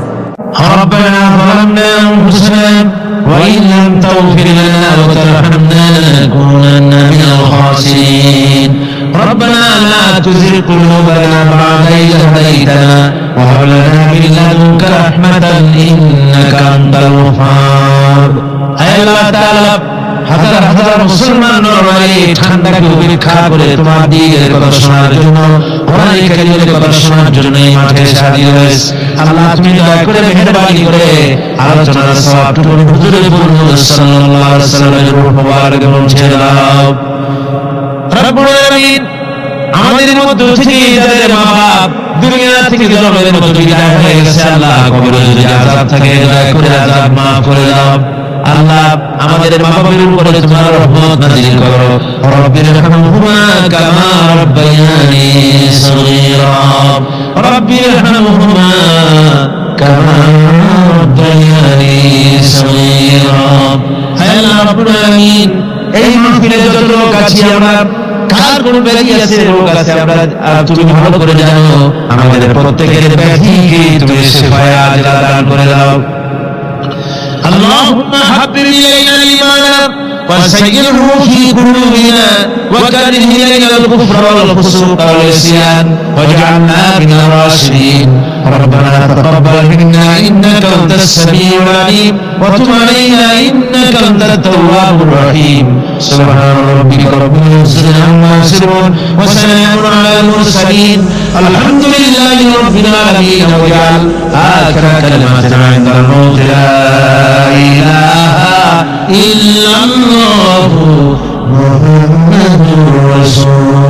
ربنا ظلمنا أنفسنا وإن لم تغفر لنا وترحمنا لنكونن من الخاسرين ربنا لا تزغ قلوبنا بعد إذ هديتنا وهب لنا من لدنك رحمة إنك أنت الوهاب أي الله تعالى হাজার হাজার মুসলমান নরনারী ঠান্ডাকে উপেক্ষা করে তোমার দিনের কথা শোনার জন্য কোরআন কারীমের কথা শোনার জন্য এই মাঠে এসে হাজির হয়েছে। আল্লাহ তুমি দয়া করে মেহেরবানি করে আলোচনার সওয়াবটুকু হুজুরে বলুন সাল্লাল্লাহু আলাইহি ওয়াসাল্লামের রূহ মুবারকে পৌঁছে দাও। রব্বুল আলামিন আমাদের মধ্য থেকে যাদের মা বাপ দুনিয়া থেকে জন্মের মতো বিদায় হয়ে গেছে, আল্লাহ কবরে যদি আযাব থাকে দয়া করে আযাব মাফ করে দাও। আল্লাহ আমাদের মা বাবার উপরে তোমার রহমত নাযিল করো। রব্বির রহমহুমা কামা রাব্বায়ানি সগীরা, রব্বির রহমহুমা কামা রাব্বায়ানি সগীরা। হে আল্লাহ রাব্বুল আলামিন, এই মাহফিলে যত লোক আছি আমরা, কার কোন ব্যাধি আছে, রোগ আছে, আমরা তুমি ভালো করে জানো। আমাদের প্রত্যেকের ব্যাধিকে তুমি শিফায়ে আজলা দান করে দাও। اللهم حبب إلينا الإيمان وزينه في قلوبنا وكره إلينا الكفر والفسوق والعصيان واجعلنا من الراشدين. ربنا تقبل منا إنك أنت السميع العليم وتب علينا إنك أنت التواب الرحيم. سبحان ربك رب العزة عما يصفون وسلام على المرسلين الحمد لله رب العالمين. واجعل آخر كلماتنا عند الموت لا إله إلا الله محمد رسول